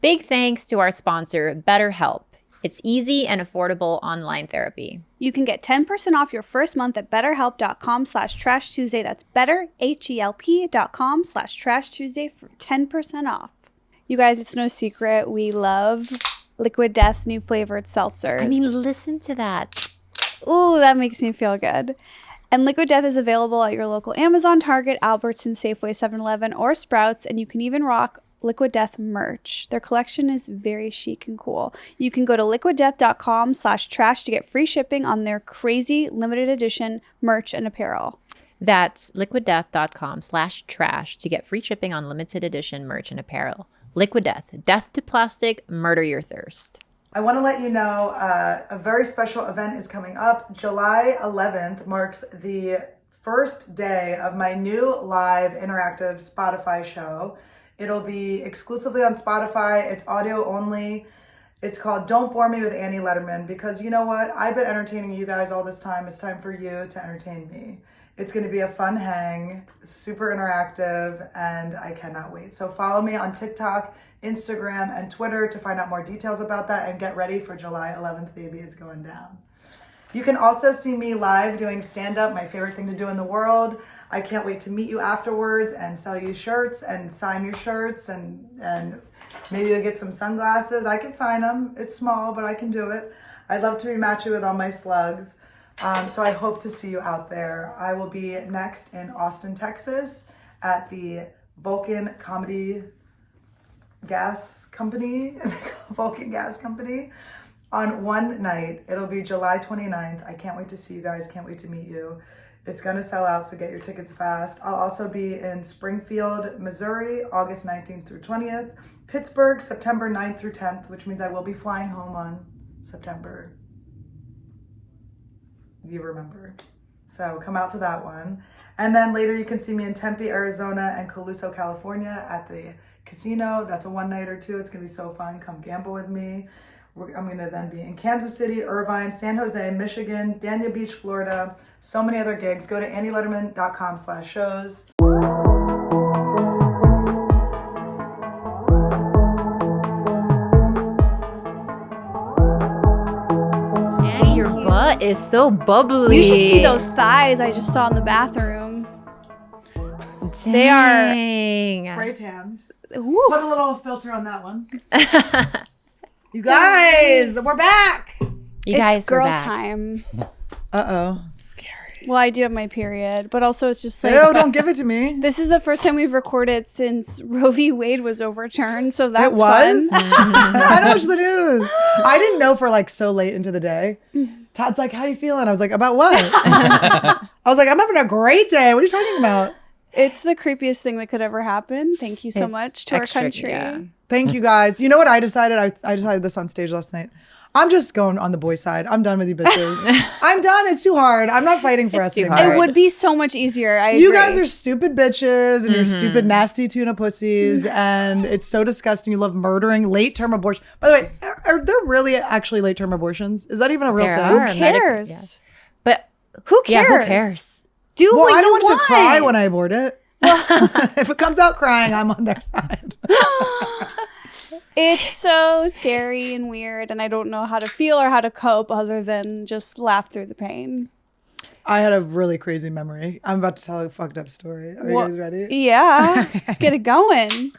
Big thanks to our sponsor, BetterHelp. It's easy and affordable online therapy. You can get 10% off your first month at betterhelp.com/Trash Tuesday. That's betterhelp.com/Trash Tuesday for 10% off. You guys, it's no secret. We love Liquid Death's new flavored seltzers. I mean, listen to that. Ooh, that makes me feel good. And Liquid Death is available at your local Amazon, Target, Albertsons, Safeway, 7-Eleven, or Sprouts. And you can even rock Liquid Death merch. Their collection is very chic and cool. You can go to liquiddeath.com/trash to get free shipping on their crazy limited edition merch and apparel. That's liquiddeath.com/trash to get free shipping on limited edition merch and apparel. Liquid Death. Death to plastic. Murder your thirst. I want to let you know a very special event is coming up. July 11th marks the first day of my new live interactive Spotify show. It'll be exclusively on Spotify. It's audio only. It's called Don't Bore Me with Annie Letterman, because you know what? I've been entertaining you guys all this time. It's time for you to entertain me. It's going to be a fun hang, super interactive, and I cannot wait. So follow me on TikTok, Instagram, and Twitter to find out more details about that, and get ready for July 11th, baby. It's going down. You can also see me live doing stand-up, my favorite thing to do in the world. I can't wait to meet you afterwards and sell you shirts and sign your shirts, and maybe you'll get some sunglasses. I can sign them. It's small, but I can do it. I'd love to rematch you with all my slugs. So I hope to see you out there. I will be next in Austin, Texas at the Vulcan Comedy Gas Company, Vulcan Gas Company, on one night. It'll be July 29th. I can't wait to see you guys. Can't wait to meet you. It's going to sell out, so get your tickets fast. I'll also be in Springfield, Missouri, August 19th through 20th. Pittsburgh, September 9th through 10th, which means I will be flying home on September. You remember. So come out to that one. And then later you can see me in Tempe, Arizona, and Caluso, California at the casino. That's a one-night or two. It's going to be so fun. Come gamble with me. I'm going to then be in Kansas City, Irvine, San Jose, Michigan, Dania Beach, Florida. So many other gigs. Go to annieletterman.com/shows. Annie, your butt is so bubbly. You should see those thighs I just saw in the bathroom. Dang. They are Spray tanned. Ooh. Put a little filter on that one. You guys, we're back. It's girl time. Uh-oh. Scary. Well, I do have my period, but also it's just like... Ew, don't give it to me. This is the first time we've recorded since Roe v. Wade was overturned, so that's It was? fun. I don't watch the news. I didn't know for like so late into the day. Todd's like, how you feeling? I was like, about what? I was like, I'm having a great day. What are you talking about? It's the creepiest thing that could ever happen. Thank you so much to our country. Yeah. Thank you guys. You know what I decided? I decided this on stage last night. I'm just going on the boy side. I'm done with you bitches. I'm done. It's too hard. I'm not fighting for us anymore. It would be so much easier. You guys are stupid bitches and you're stupid, nasty tuna pussies. And it's so disgusting. You love murdering late-term abortion. By the way, are there really actually late-term abortions? Is that even a real thing? Who cares? Yeah. But who cares? Yeah, who cares? Do well, what I don't you want want to cry when I abort it. If it comes out crying, I'm on their side. It's so scary and weird, and I don't know how to feel or how to cope other than just laugh through the pain. I had a really crazy memory. I'm about to tell a fucked up story. Are you guys ready? Yeah. Let's get it going.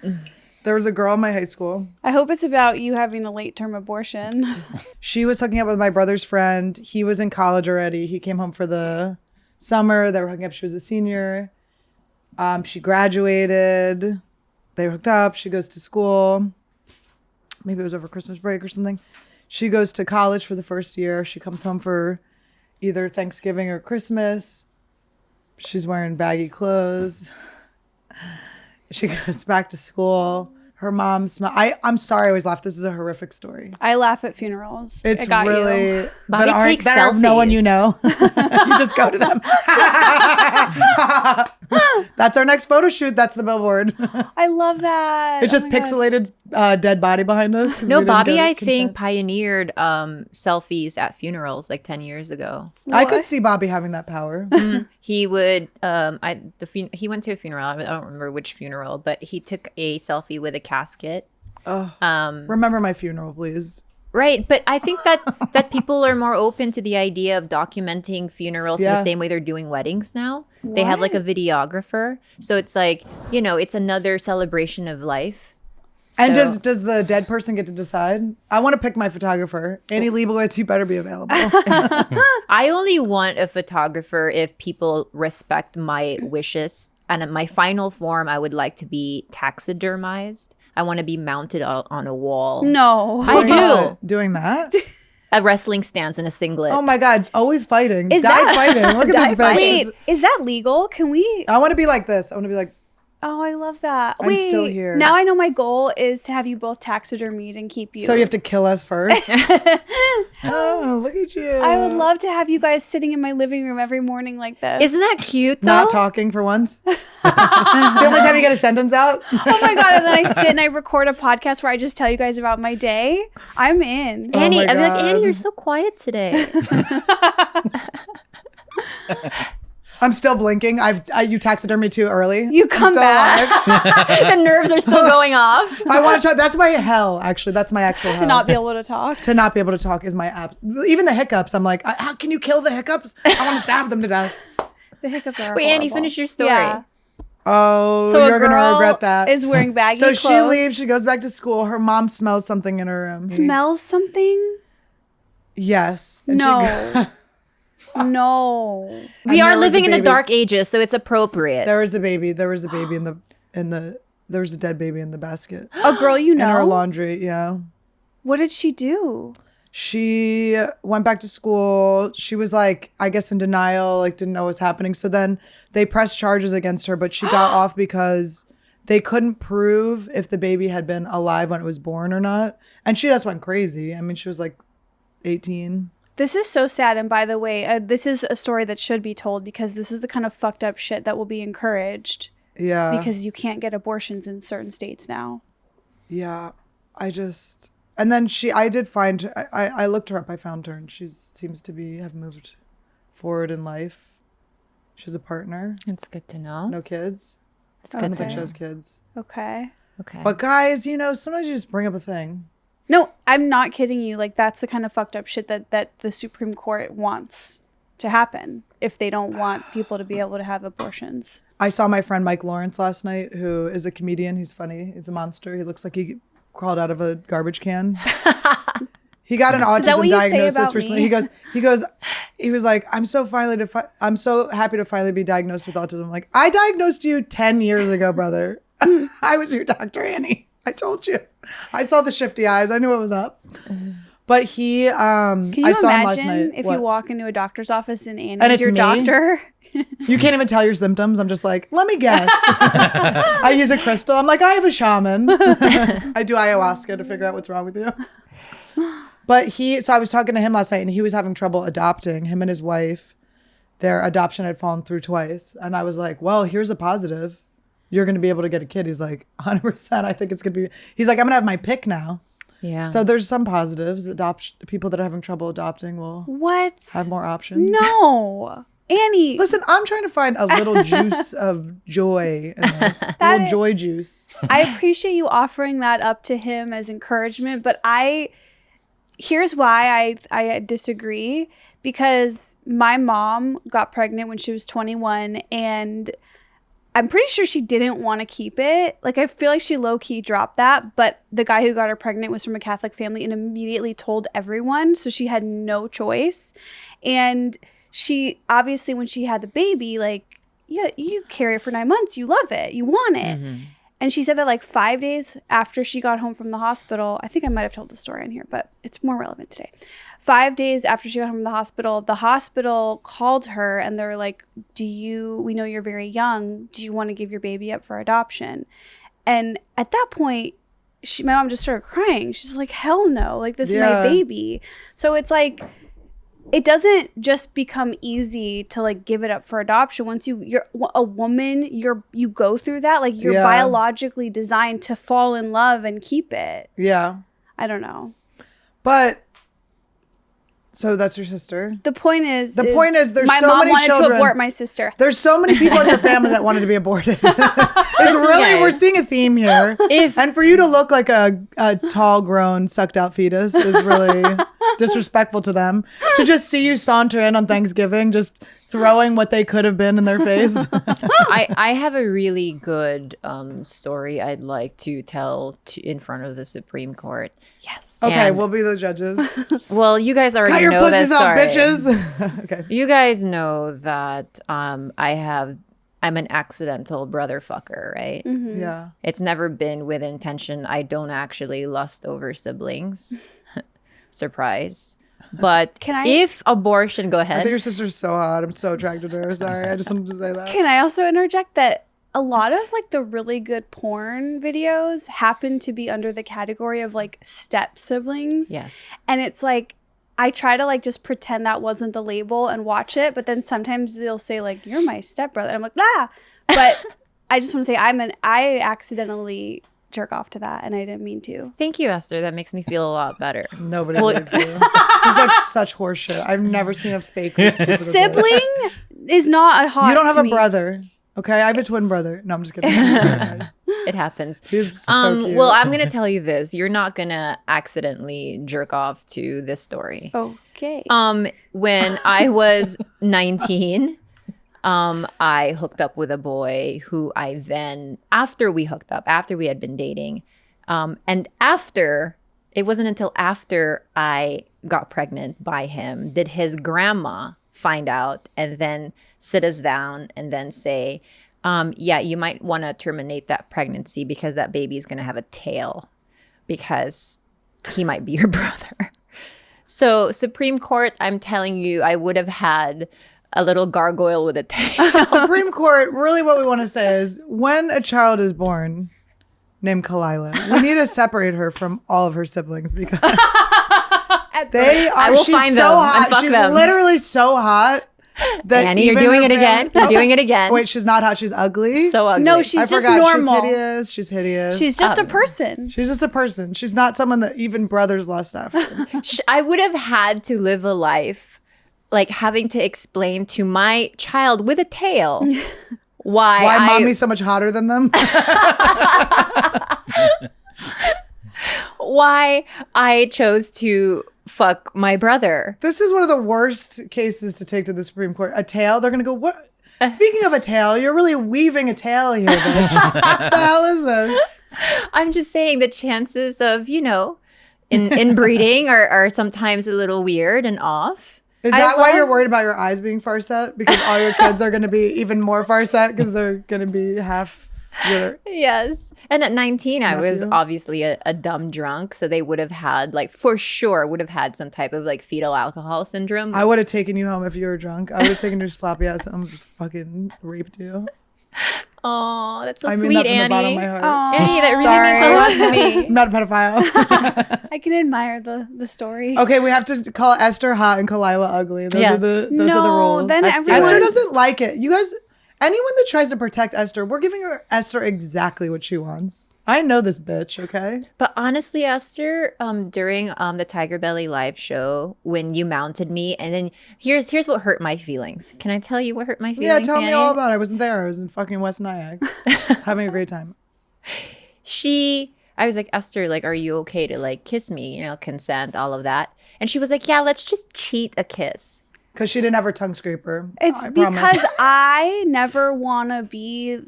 There was a girl in my high school. I hope it's about you having a late-term abortion. She was hooking up with my brother's friend. He was in college already. He came home for the summer. They were hooking up. She was a senior. She graduated. They hooked up. She goes to school. Maybe it was over Christmas break or something. She goes to college for the first year. She comes home for either Thanksgiving or Christmas. She's wearing baggy clothes. She goes back to school. Her mom's... I'm sorry I always laugh. This is a horrific story. I laugh at funerals. It's really... Bobby takes that are no one you know. You just go to them. That's our next photo shoot. That's the billboard. I love that. It's just pixelated dead body behind us. No, Bobby, I think, pioneered selfies at funerals like 10 years ago. What? I could see Bobby having that power. He would, he went to a funeral. I don't remember which funeral, but he took a selfie with a casket Remember my funeral, please. Right, but I think that people are more open to the idea of documenting funerals in the same way they're doing weddings now. What? They have like a videographer. So it's like, it's another celebration of life. And does the dead person get to decide? I want to pick my photographer. Annie Leibovitz, you better be available. I only want a photographer if people respect my wishes. And my final form, I would like to be taxidermized. I want to be mounted on a wall. No. I do. Doing that? A wrestling stance in a singlet. Oh my God. Always fighting. Fighting. Look at this bitch. Wait, is that legal? Can we? I want to be like this. I want to be like. Oh, I love that. I'm still here. Now I know my goal is to have you both taxidermied and keep you. So you have to kill us first? Oh, look at you. I would love to have you guys sitting in my living room every morning like this. Isn't that cute, though? Not talking for once. The only time you get a sentence out. Oh my God. And then I sit and I record a podcast where I just tell you guys about my day. I'm in. Annie, I'd be like, Annie, you're so quiet today. I'm still blinking. You taxidermy too early. You come back. The nerves are still going off. I want to talk. That's my hell, actually. That's my actual hell. To not be able to talk. To not be able to talk is my app. Even the hiccups. I'm like, how can you kill the hiccups? I want to stab them to death. The hiccups are Wait, Annie, finish your story. Yeah. Oh, so you're going to regret that. Is wearing baggy clothes. So she leaves. She goes back to school. Her mom smells something in her room. Smells something? Yes. And no. No. We are living in the dark ages, so it's appropriate. There was a baby. There was a baby there was a dead baby in the basket. A girl you know? In her laundry, yeah. What did she do? She went back to school. She was like, I guess in denial, like didn't know what was happening. So then they pressed charges against her, but she got off because they couldn't prove if the baby had been alive when it was born or not. And she just went crazy. I mean, she was like 18. This is so sad. And by the way, this is a story that should be told because this is the kind of fucked up shit that will be encouraged. Yeah. Because you can't get abortions in certain states now. Yeah. And then I did find, I looked her up, I found her, and she seems to have moved forward in life. She has a partner. It's good to know. No kids. It's good I don't think she has kids. Okay. But guys, sometimes you just bring up a thing. No, I'm not kidding you. Like, that's the kind of fucked up shit that the Supreme Court wants to happen if they don't want people to be able to have abortions. I saw my friend Mike Lawrence last night, who is a comedian. He's funny. He's a monster. He looks like he crawled out of a garbage can. He got an autism diagnosis recently. He was like, I'm so happy to finally be diagnosed with autism. I'm like, I diagnosed you 10 years ago, brother. I was your doctor, Annie. I told you. I saw the shifty eyes. I knew what was up. But he, Can you I saw him imagine last night. if you walk into a doctor's office and Annie's it's your me? doctor? You can't even tell your symptoms. I'm just like, let me guess. I use a crystal. I'm like, I have a shaman. I do ayahuasca to figure out what's wrong with you. But so I was talking to him last night and he was having trouble adopting. Him and his wife, their adoption had fallen through twice. And I was like, well, here's a positive. You're going to be able to get a kid. He's like, 100%. I think it's going to be. He's like, I'm going to have my pick now. Yeah. So there's some positives. People that are having trouble adopting will have more options. No. Annie. Listen, I'm trying to find a little juice of joy in this. Joy juice. I appreciate you offering that up to him as encouragement, but here's why I disagree. Because my mom got pregnant when she was 21 and I'm pretty sure she didn't want to keep it. Like, I feel like she low-key dropped that, but the guy who got her pregnant was from a Catholic family and immediately told everyone, so she had no choice. And she, obviously, when she had the baby, like, yeah, you carry it for 9 months, you love it, you want it. Mm-hmm. And she said that, like, 5 days after she got home from the hospital, I think I might have told the story on here, but it's more relevant today. 5 days after she got home from the hospital called her and they're like, we know you're very young. Do you want to give your baby up for adoption? And at that point, my mom just started crying. She's like, hell no. Like, this is my baby. So it's like, it doesn't just become easy to like give it up for adoption. Once you're a woman, you go through that. Like, you're biologically designed to fall in love and keep it. Yeah. I don't know. But So that's your sister? The point is there's my so mom many wanted children. to abort my sister. There's so many people in your family that wanted to be aborted. It's really, guys. we're seeing a theme here. And for you to look like a tall, grown, sucked out fetus is really disrespectful to them. To just see you saunter in on Thanksgiving, just throwing what they could have been in their face. I have a really good story I'd like to tell in front of the Supreme Court. Yes. Okay, And- we'll be the judges. Well, you guys already Cut your know this pussies out, story. bitches. Okay. You guys know that I'm an accidental brother fucker, right? Yeah. It's never been with intention. I don't actually lust over siblings. Surprise. But if abortion, go I ahead. think your sister's so hot. I'm so attracted to her. Sorry, I just wanted to say that. Can I also interject that a lot of like the really good porn videos happen to be under the category of like step siblings. Yes. And it's like I try to like just pretend that wasn't the label and watch it, but then sometimes they'll say like, "You're my stepbrother." And I'm like, "Ah!" But I just want to say I accidentally jerk off to that, and I didn't mean to. Thank you, Esther. That makes me feel a lot better. Nobody believes you. He's like such horseshit. I've never seen a fake or stupid Sibling is not a hot. You don't have to a me. brother. Okay, I have a twin brother. No, I'm just kidding. It happens. He's so cute. Well, I'm going to tell you this. You're not going to accidentally jerk off to this story. Okay. When I was 19, I hooked up with a boy who I then, after we had been dating, and it wasn't until after I got pregnant by him did his grandma find out and then sit us down and then say, yeah, you might want to terminate that pregnancy because that baby is going to have a tail because he might be your brother. So Supreme Court, I'm telling you, I would have had a little gargoyle with a tail. Supreme Court, really what we want to say is when a child is born named Khalyla, we need to separate her from all of her siblings because I will she's find so them and hot. fuck She's them. literally so hot. That Annie, you're even doing her it again. family- You're doing it again. Wait, she's not hot. She's ugly. So ugly. No, she's I just forgot. normal. She's hideous. She's just a person. She's just a person. She's not someone that even brothers lust after. I would have had to live a life like having to explain to my child with a tail why mommy's so much hotter than them. why I chose to fuck my brother. This is one of the worst cases to take to the Supreme Court. A tail, they're going to go, what? Speaking of a tail, you're really weaving a tail here, bitch. What the hell is this? I'm just saying the chances of, inbreeding are sometimes a little weird and off. Is that why you're worried about your eyes being far set? Because all your kids are going to be even more far set because they're going to be half your... Yes. And at 19, I was Nephew. obviously a dumb drunk. So they would have had, for sure, would have had some type of, fetal alcohol syndrome. I would have taken you home if you were drunk. I would have taken your sloppy ass home and just fucking raped you. Oh, that's so I mean sweet, that from Annie. the bottom of my heart. Aw. Annie, that really Sorry. means a lot to me. I'm not a pedophile. I can admire the story. Okay, we have to call Esther hot and Khalyla ugly. Those Yes. are the No, rules. then Let's do it. Esther everyone. doesn't like it. You guys, anyone that tries to protect Esther, we're giving her Esther exactly what she wants. I know this bitch, okay? But honestly, Esther, during the Tiger Belly live show, when you mounted me, and then here's what hurt my feelings. Can I tell you what hurt my feelings? Yeah, tell me Annie? all about it. I wasn't there. I was in fucking West Nyack having a great time. I was like, Esther, are you okay to kiss me? Consent, all of that. And she was like, yeah, let's just cheat a kiss. Because she didn't have her tongue scraper. It's I promise. because I never want to be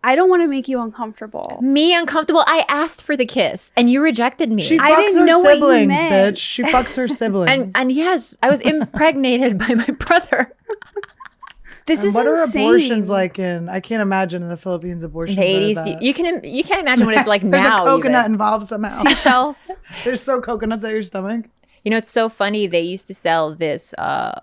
I don't want to make you uncomfortable. Me uncomfortable. I asked for the kiss, and you rejected me. She I fucks didn't her know what you siblings, meant. bitch. She fucks her siblings. and yes, I was impregnated by my brother. This And is what are insane. abortions like in? I can't imagine in the Philippines abortions. The are 80s. that. You can't imagine what it's like There's now. a coconut even. involved somehow. Seashells. They just throw coconuts at your stomach. It's so funny. They used to sell this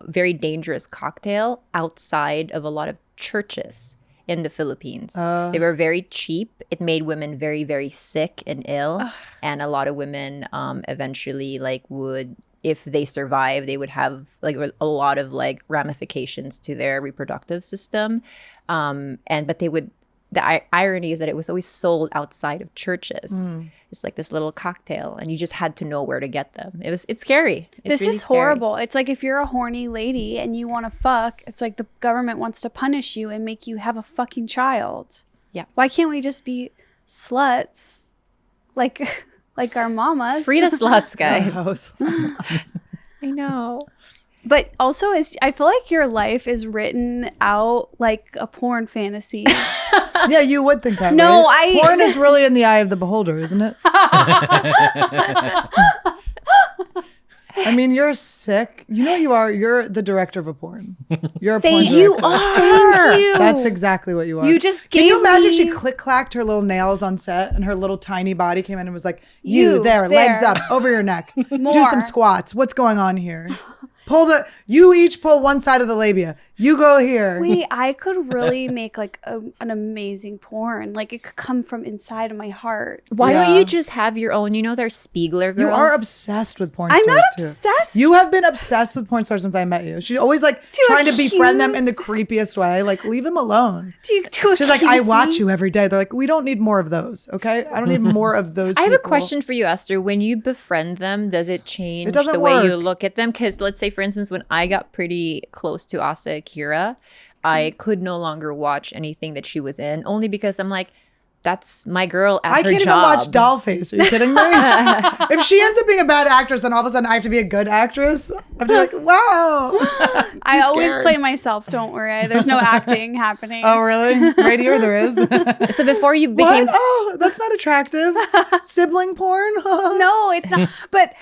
very dangerous cocktail outside of a lot of churches in the Philippines. They were very cheap. It made women very, very sick and ill. And a lot of women eventually would, if they survive, they would have a lot of ramifications to their reproductive system. But they would the irony is that it was always sold outside of churches. It's like this little cocktail, and you just had to know where to get them. It's scary. This is horrible. It's like if you're a horny lady and you want to fuck, it's like the government wants to punish you and make you have a fucking child. Yeah. Why can't we just be sluts like our mamas? Free the sluts, guys. I know. But also, I feel like your life is written out like a porn fantasy. Yeah, you would think that. No, right? Porn is really in the eye of the beholder, isn't it? I mean, you're sick. You know you are. You're the director of a porn. You're a porn director. You are. Thank you. That's exactly what you are. You just gave Can you imagine me... she click-clacked her little nails on set and her little tiny body came in and was like, you there, legs up, over your neck. Do some squats. What's going on here? You each pull one side of the labia. You go here. Wait, I could really make like an amazing porn. Like it could come from inside of my heart. Why don't you just have your own? You know, there's Spiegler girls. You are obsessed with porn I'm stars not too. obsessed. You have been obsessed with porn stars since I met you. She's always like trying to befriend them in the creepiest way. Like, leave them alone. She's like, I watch you every day. They're like, we don't need more of those. Okay. I don't need more of those. I have a question for you, Esther. When you befriend them, does it change the way you look at them? Because let's say, for instance, when I got pretty close to Asa Akira, I could no longer watch anything that she was in, only because I'm like, that's my girl at her job. I can't even watch Dollface. Are you kidding me? If she ends up being a bad actress, then all of a sudden I have to be a good actress. I have to be like, wow. I always play myself. Don't worry. There's no acting happening. Oh, really? Right here there is. So before you became... What? Oh, that's not attractive. Sibling porn? No, it's not. But,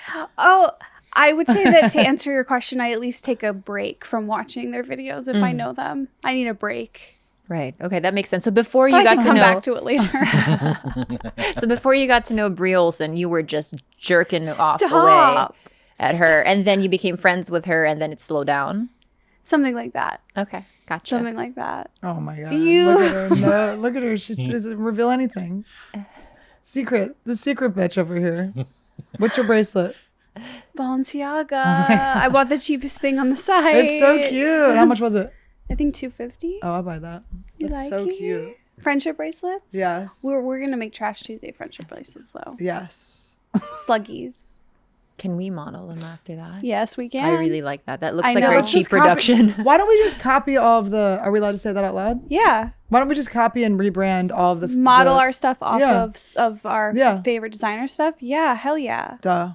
I would say that to answer your question, I at least take a break from watching their videos if I know them. I need a break. Right. Okay, that makes sense. So before you got to know... come back to it later. So before you got to know Brie Olson, you were just jerking off away at her. And then you became friends with her and then it slowed down? Something like that. Okay, gotcha. Something like that. Oh my God. Look at her. No, look at her. She doesn't reveal anything. The secret bitch over here. What's your bracelet? Balenciaga. I bought the cheapest thing on the site. It's so cute. How much was it? I think $250. Oh, I'll buy that. That's so cute. Friendship bracelets? Yes. We're gonna make Trash Tuesday friendship bracelets though. Yes. Sluggies. Can we model them after that? Yes, we can. I really like that. That looks like know. very cheap production. Why don't we just copy all of the... Are we allowed to say that out loud? Yeah. Why don't we just copy and rebrand all of the... Model our stuff off of our favorite designer stuff? Yeah, hell yeah. Duh.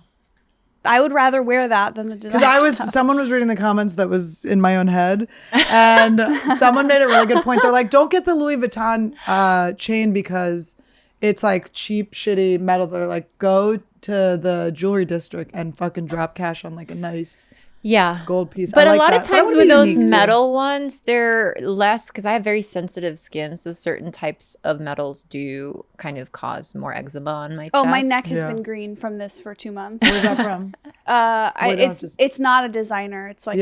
I would rather wear that than the designer Because someone was reading the comments that was in my own head, and someone made a really good point. They're like, don't get the Louis Vuitton chain because it's like cheap, shitty metal. They're like, go to the jewelry district and fucking drop cash on like a nice gold piece. But a lot of times with those metal ones, they're less, because I have very sensitive skin, so certain types of metals do kind of cause more eczema on my chest. Oh, my neck has been green from this for 2 months. Where's that from? It's not a designer. It's like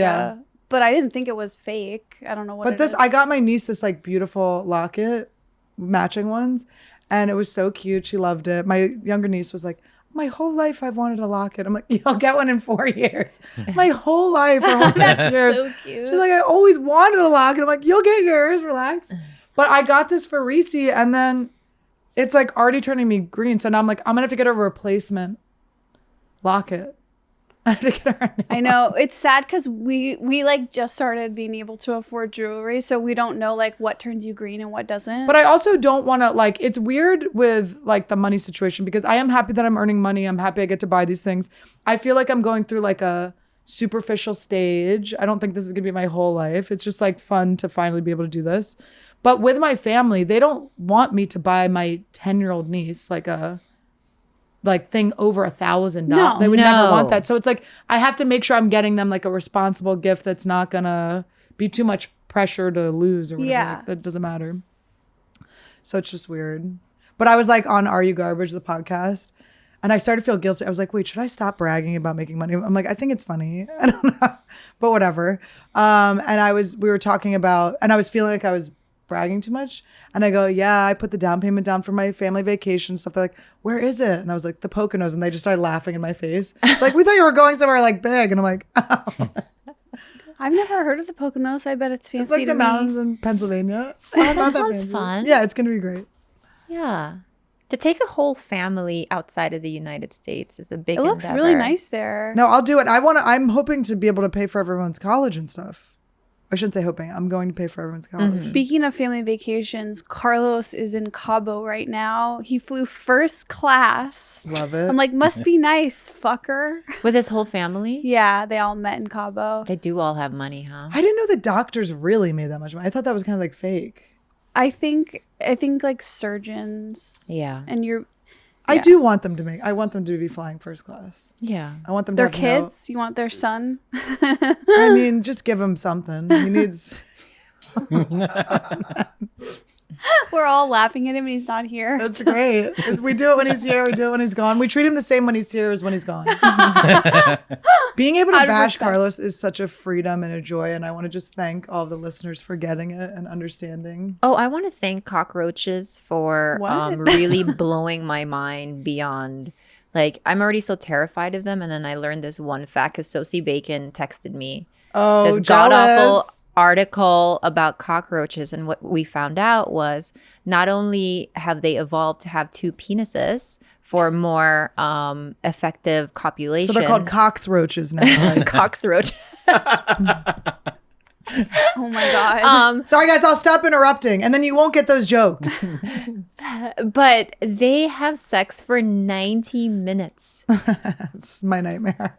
but I didn't think it was fake. I don't know what it is. I got my niece this like beautiful locket, matching ones, and it was so cute. She loved it. My younger niece was like, my whole life I've wanted a locket. I'm like, you'll get one in 4 years. My whole life, her whole 6 years. So cute. She's like, I always wanted a locket. I'm like, you'll get yours, relax. But I got this for Reese, and then it's like already turning me green. So now I'm like, I'm gonna have to get a replacement locket. I have to get her. I know, it's sad because we like just started being able to afford jewelry, so we don't know like what turns you green and what doesn't. But I also don't want to like. It's weird with like the money situation because I am happy that I'm earning money. I'm happy I get to buy these things. I feel like I'm going through like a superficial stage. I don't think this is gonna be my whole life. It's just like fun to finally be able to do this. But with my family, they don't want me to buy my 10-year-old niece like a thing over $1,000. No, they would never want that. So it's like I have to make sure I'm getting them like a responsible gift that's not gonna be too much pressure to lose or whatever. Yeah. Like, that doesn't matter. So it's just weird. But I was like on Are You Garbage, the podcast, and I started to feel guilty. I was like, wait, should I stop bragging about making money? I'm like, I think it's funny. I don't know. But whatever. And we were talking about, and I was feeling like I was bragging too much. And I go, yeah, I put the down payment down for my family vacation stuff. They're like, where is it? And I was like, the Poconos. And they just started laughing in my face. Like, we thought you were going somewhere like big. And I'm like, oh. I've never heard of the Poconos. I bet it's fancy. It's like the to mountains me. in Pennsylvania. Oh, It's not that that sounds fancy. fun. Yeah, it's gonna be great. Yeah. To take a whole family outside of the United States is a big It looks endeavor. really nice there. No, I'll do it. I'm hoping to be able to pay for everyone's college and stuff. I shouldn't say hoping. I'm going to pay for everyone's college. Speaking of family vacations, Carlos is in Cabo right now. He flew first class. Love it. I'm like, must be nice, fucker. With his whole family? Yeah, they all met in Cabo. They do all have money, huh? I didn't know that doctors really made that much money. I thought that was kind of like fake. I think like surgeons Yeah. and I do want them to I want them to be flying first class. Yeah. I want them their to have kids. You want their son? I mean, just give him something. He needs. We're all laughing at him and he's not here. That's great. 'Cause we do it when he's here. We do it when he's gone. We treat him the same when he's here as when he's gone. Being able to Out of bash respect. Carlos is such a freedom and a joy. And I want to just thank all the listeners for getting it and understanding. Oh, I want to thank Cockroaches for What? really blowing my mind beyond. Like, I'm already so terrified of them. And then I learned this one fact because Sosie Bacon texted me Oh, this god-awful jealous. article about cockroaches. And what we found out was not only have they evolved to have two penises for more effective copulation. So they're called cockroaches now. guys. cockroach. Oh my god. Sorry, guys. I'll stop interrupting. And then you won't get those jokes. But they have sex for 90 minutes. It's my nightmare.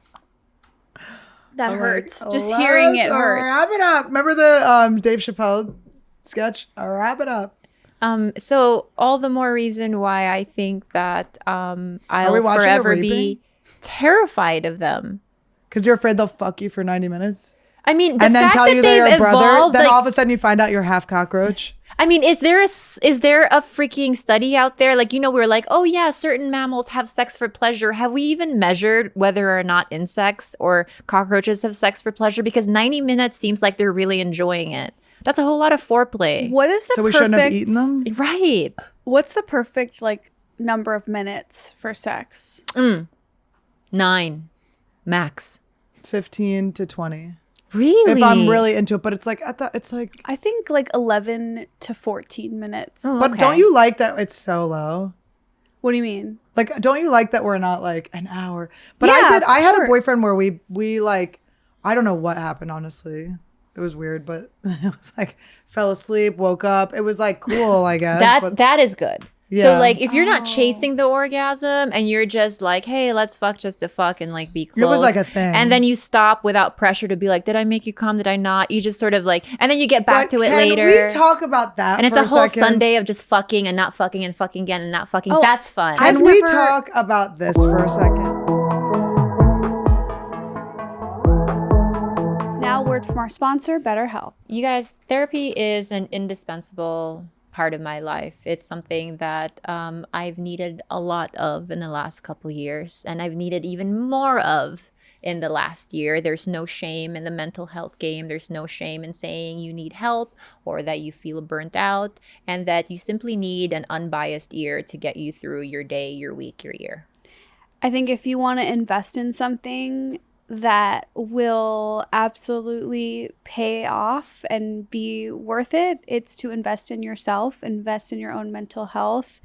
That I'm hurts. like, Just hearing it let's hurts. Wrap it up. Remember the Dave Chappelle sketch? Wrap it up. So all the more reason why I think that we I'll watching forever the be raping? terrified of them. Because you're afraid they'll fuck you for 90 minutes? I mean, the And then fact tell that you they're they've a brother? evolved, Then like, all of a sudden you find out you're half cockroach? I mean, is there a freaking study out there? Like, we're like, oh yeah, certain mammals have sex for pleasure. Have we even measured whether or not insects or cockroaches have sex for pleasure? Because 90 minutes seems like they're really enjoying it. That's a whole lot of foreplay. What is the So we perfect, shouldn't have eaten them? Right. What's the perfect like number of minutes for sex? 9 max. 15 to 20. Really? If I'm really into it. But it's like, it's like, I think like 11 to 14 minutes. Oh. but okay. don't you like that it's so low? What do you mean? Like, don't you like that we're not like an hour? But Yeah, I had a of course. boyfriend where we like, I don't know what happened, honestly. It was weird, but it was like, fell asleep, woke up. It was like cool, I guess. but that is good. Yeah. So like if you're not chasing the orgasm and you're just like, hey, let's fuck just to fuck and like be close. It was like a thing. And then you stop without pressure to be like, did I make you come? Did I not? You just sort of like, and then you get back But to it can later. we talk about that and it's for a whole second? Sunday of just fucking and not fucking and fucking again and not fucking. Oh, That's fun. Can I've we never- talk about this for a second? Now, word from our sponsor, BetterHelp. You guys, therapy is an indispensable part of my life. It's something that I've needed a lot of in the last couple years, and I've needed even more of in the last year. There's no shame in the mental health game. There's no shame in saying you need help or that you feel burnt out, and that you simply need an unbiased ear to get you through your day, your week, your year. I think if you want to invest in something that will absolutely pay off and be worth it, it's to invest in yourself, invest in your own mental health.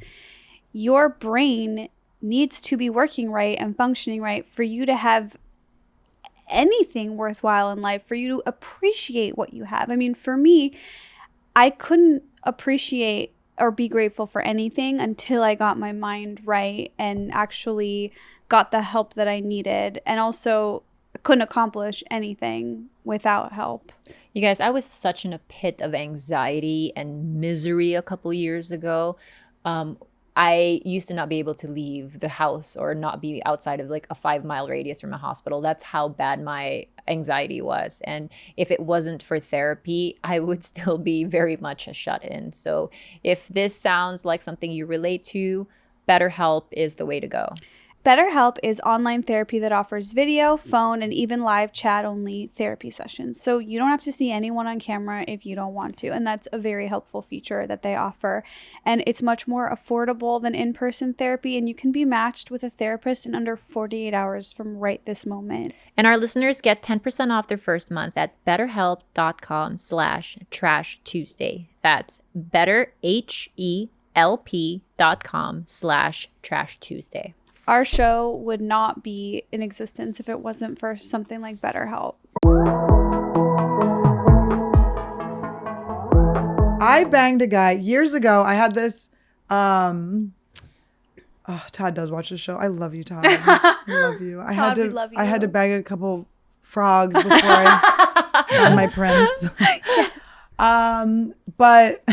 Your brain needs to be working right and functioning right for you to have anything worthwhile in life, for you to appreciate what you have. I mean, for me, I couldn't appreciate or be grateful for anything until I got my mind right and actually got the help that I needed, and also couldn't accomplish anything without help. You guys, I was such in a pit of anxiety and misery a couple years ago. I used to not be able to leave the house or not be outside of like a 5-mile radius from a hospital. That's how bad my anxiety was. And if it wasn't for therapy, I would still be very much a shut-in. So if this sounds like something you relate to, BetterHelp is the way to go. BetterHelp is online therapy that offers video, phone, and even live chat-only therapy sessions. So you don't have to see anyone on camera if you don't want to. And that's a very helpful feature that they offer. And it's much more affordable than in-person therapy. And you can be matched with a therapist in under 48 hours from right this moment. And our listeners get 10% off their first month at betterhelp.com/Trash Tuesday. That's betterhelp.com/Trash Tuesday. Our show would not be in existence if it wasn't for something like BetterHelp. I banged a guy years ago. I had this. Todd does watch the show. I love you, Todd. I love you. Love you. I had to bang a couple frogs before I found my prince. Yes. But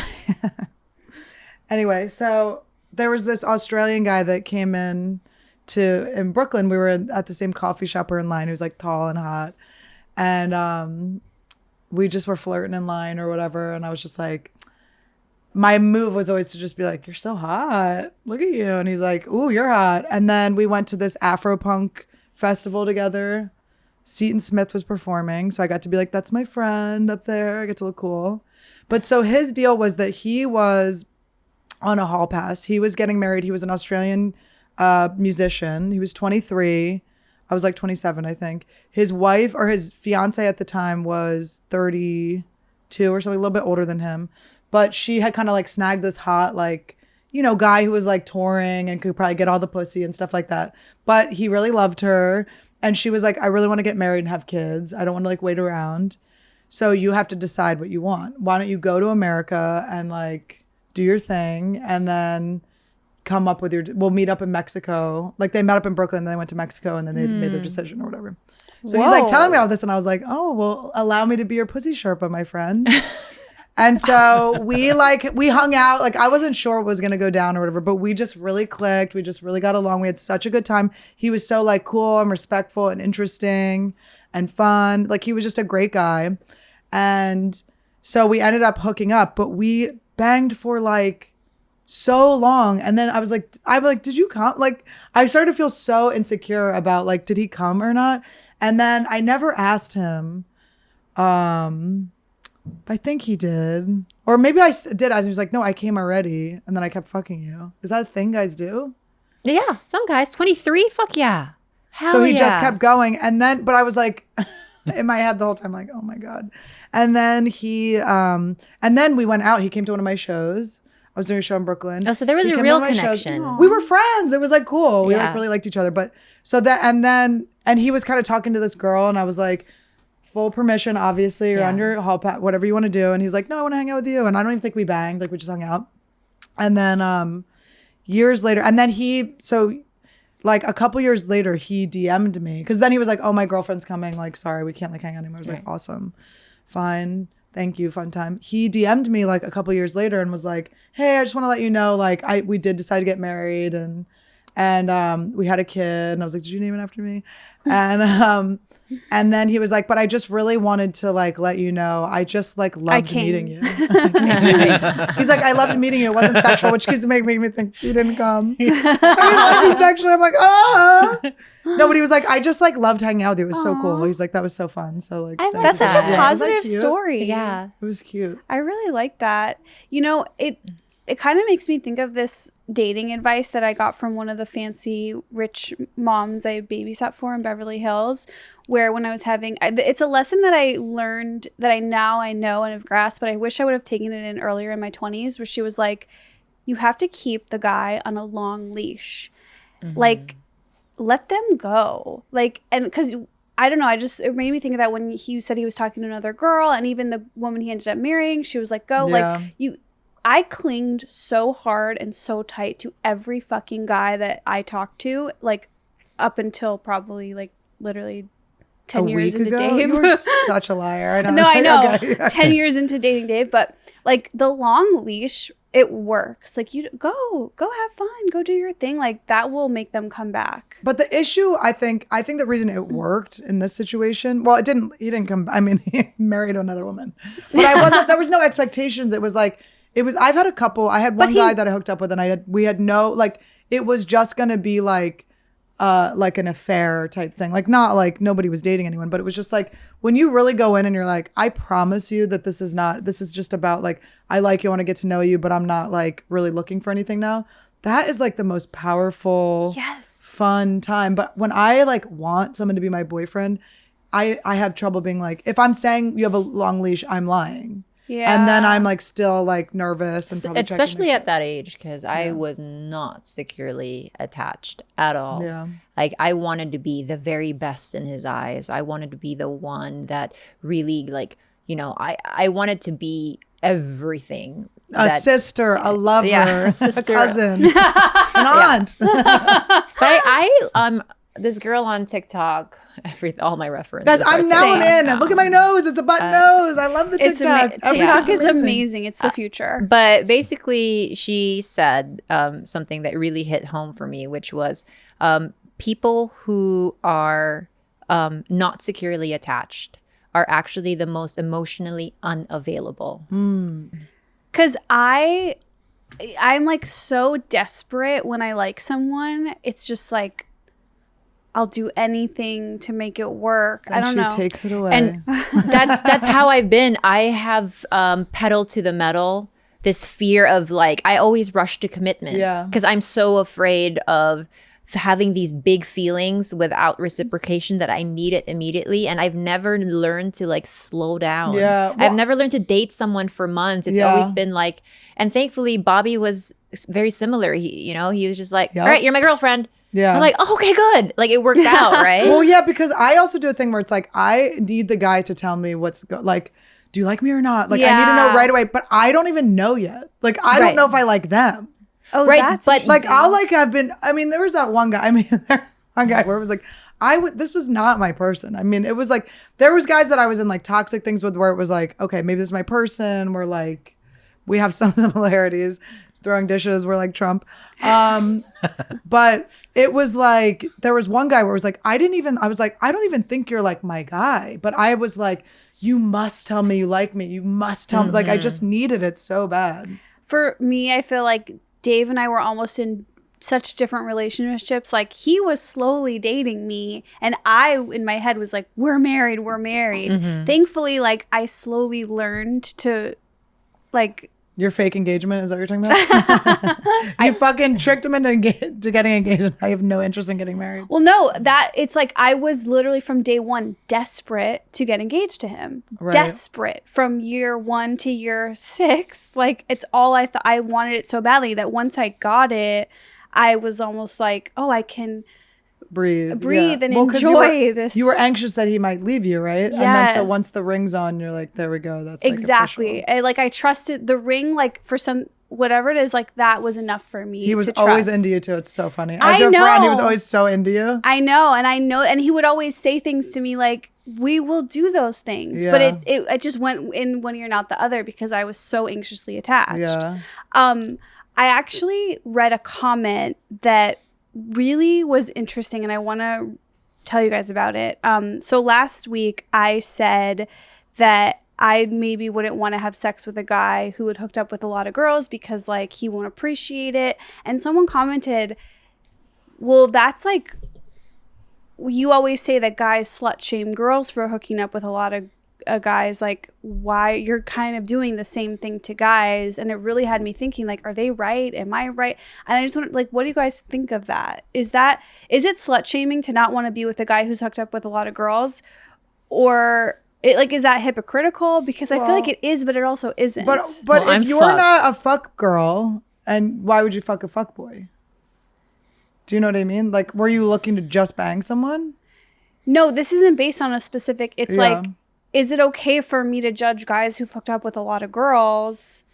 anyway, so there was this Australian guy that came in Brooklyn. We were at the same coffee shop. We're in line. He was like tall and hot, and we just were flirting in line or whatever. And I was just like, my move was always to just be like, "You're so hot. Look at you." And he's like, "Ooh, you're hot." And then we went to this Afro punk festival together. Seton Smith was performing, so I got to be like, "That's my friend up there." I get to look cool. But so his deal was that he was on a hall pass. He was getting married. He was an Australian musician. He was 23. I was like 27, I think. His wife or his fiance at the time was 32 or something, a little bit older than him. But she had kind of like snagged this hot, like, you know, guy who was like touring and could probably get all the pussy and stuff like that. But he really loved her. And she was like, "I really want to get married and have kids. I don't want to like wait around. So you have to decide what you want. Why don't you go to America and like do your thing and then come up with we'll meet up in Mexico." Like they met up in Brooklyn, then they went to Mexico and then they made their decision or whatever. So he's like telling me all this and I was like, "Oh, well, allow me to be your pussy Sherpa, my friend." And so we hung out. Like I wasn't sure what was going to go down or whatever, but we just really clicked. We just really got along. We had such a good time. He was so like cool and respectful and interesting and fun. Like he was just a great guy. And so we ended up hooking up, but we banged for like so long. And then I was like, "Did you come?" Like I started to feel so insecure about like, did he come or not? And then I never asked him. I think he did. Or maybe I did ask him. He was like, "No, I came already." And then I kept fucking you. Is that a thing guys do? Yeah, some guys. 23? Fuck yeah. Hell so he yeah. just kept going. And then, but I was like, in my head the whole time, like, oh my God. And then and then we went out. He came to one of my shows. I was doing a show in Brooklyn. Oh, so there was a real connection. We were friends. It was like cool. We like really liked each other. But so that, and he was kind of talking to this girl and I was like, full permission, obviously. You're on your hall pass, whatever you want to do. And he's like, "No, I want to hang out with you." And I don't even think we banged. Like we just hung out. And then years later, and then like a couple years later, he DM'd me. Because then he was like, "Oh, my girlfriend's coming. Like, sorry, we can't like hang out anymore." I was like, "Awesome. Fine. Thank you. Fun time." He DM'd me like a couple years later and was like, "Hey, I just want to let you know, like we did decide to get married and we had a kid." And I was like, "Did you name it after me?" And then he was like, "But I just really wanted to like let you know, I just like loved meeting you." He's like, "I loved meeting you. It wasn't sexual," which keeps making me think you didn't come. I didn't like you sexually. I'm like, "Ah." No, but he was like, "I just like loved hanging out with you. It was so cool." He's like, "That was so fun." So like, that's such a positive story. Yeah, it was cute. I really like that. You know, it kind of makes me think of this dating advice that I got from one of the fancy rich moms I babysat for in Beverly Hills, where when I was it's a lesson that I learned that I know and have grasped, but I wish I would have taken it in earlier in my 20s, where she was like, "You have to keep the guy on a long leash. Like, let them go." Like, and because I don't know, it made me think of that when he said he was talking to another girl, and even the woman he ended up marrying, she was like, "Go." Yeah. Like, I clinged so hard and so tight to every fucking guy that I talked to, like up until probably like literally 10 years into Dave. You were such a liar. I know. No, I know. Okay. 10 years into dating Dave, but like the long leash, it works. Like you go have fun, go do your thing. Like that will make them come back. But the issue, I think the reason it worked in this situation, well, he didn't come. I mean, he married another woman, but there was no expectations. I've had one guy that I hooked up with and we had no, like, it was just going to be like like an affair type thing. Like not like nobody was dating anyone, but it was just like when you really go in and you're like, I promise you that this is just about like, I like you, I want to get to know you, but I'm not like really looking for anything now. That is like the most powerful, fun time. But when I like want someone to be my boyfriend, I have trouble being like, if I'm saying you have a long leash, I'm lying. Yeah. And then I'm like still like nervous and probably especially at that age, because I was not securely attached at all. Yeah. Like I wanted to be the very best in his eyes. I wanted to be the one that really like, you know, I wanted to be everything. A sister, a lover, a cousin, an aunt. But this girl on TikTok, all my references. Guys, I'm now in. Look at my nose. It's a button nose. I love the TikTok. TikTok is amazing. It's the future. But basically, she said something that really hit home for me, which was people who are not securely attached are actually the most emotionally unavailable. Because I'm like so desperate when I like someone. It's just like, I'll do anything to make it work. And I don't know. She takes it away. And that's how I've been. I have pedaled to the metal. This fear of like, I always rush to commitment. Yeah. Because I'm so afraid of having these big feelings without reciprocation that I need it immediately. And I've never learned to like slow down. Yeah. Well, I've never learned to date someone for months. It's always been like, and thankfully Bobby was very similar. He was just like, all right, you're my girlfriend. Yeah. I'm like, oh, okay, good. Like it worked out, right? Well, yeah, because I also do a thing where it's like, I need the guy to tell me like, do you like me or not? Like I need to know right away, but I don't even know yet. Like, I don't know if I like them. Oh, right. But like, I'll like have been, I mean, there was that one guy, one guy where it was like, this was not my person. I mean, it was like, there was guys that I was in like toxic things with where it was like, okay, maybe this is my person. We're like, we have some similarities. Throwing dishes, we're like Trump. But it was like, there was one guy where it was like, I was like, I don't even think you're like my guy. But I was like, you must tell me you like me. You must tell me. Like, I just needed it so bad. For me, I feel like Dave and I were almost in such different relationships. Like he was slowly dating me and I in my head was like, we're married. Thankfully, like I slowly learned to like, your fake engagement, is that what you're talking about? You fucking tricked him into getting engaged. I have no interest in getting married. Well, no, it's like I was literally from day one desperate to get engaged to him. Right. Desperate from year 1 to year 6. Like it's all I thought. I wanted it so badly that once I got it, I was almost like, oh, I can breathe and enjoy this. You were anxious that he might leave you, right? Yes. And then so once the ring's on, you're like, there we go. That's exactly. I trusted the ring, like for some whatever it is, like that was enough for me. He was always into you too. It's so funny. As your friend, he was always so into you. I know, and he would always say things to me like, we will do those things. Yeah. But it just went in one ear, not the other, because I was so anxiously attached. Yeah. I actually read a comment that really was interesting and I want to tell you guys about it. So last week I said that I maybe wouldn't want to have sex with a guy who had hooked up with a lot of girls because like he won't appreciate it. And someone commented, well, that's like, you always say that guys slut shame girls for hooking up with a lot of guys. Like, why? You're kind of doing the same thing to guys. And it really had me thinking, like, are they right? Am I right? And I just want, like, what do you guys think of that? Is it slut shaming to not want to be with a guy who's hooked up with a lot of girls? Or is that hypocritical? Because I feel like it is, but it also isn't. But if you're not a fuck girl, and why would you fuck a fuck boy? Do you know what I mean? Like, were you looking to just bang someone? No, this isn't based on a specific, it's like, is it okay for me to judge guys who fucked up with a lot of girls?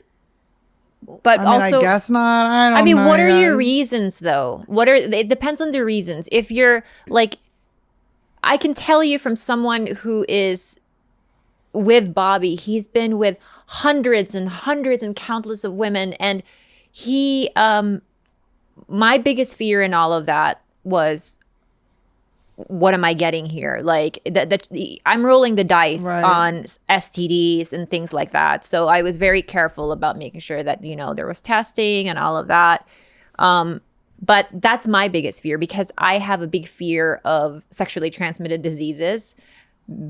But also, I guess not. I don't know. What are your reasons though? It depends on the reasons. If you're like, I can tell you from someone who is with Bobby, he's been with hundreds and hundreds and countless of women. And he, my biggest fear in all of that was, what am I getting here? Like I'm rolling the dice on STDs and things like that. So I was very careful about making sure that, there was testing and all of that. But that's my biggest fear because I have a big fear of sexually transmitted diseases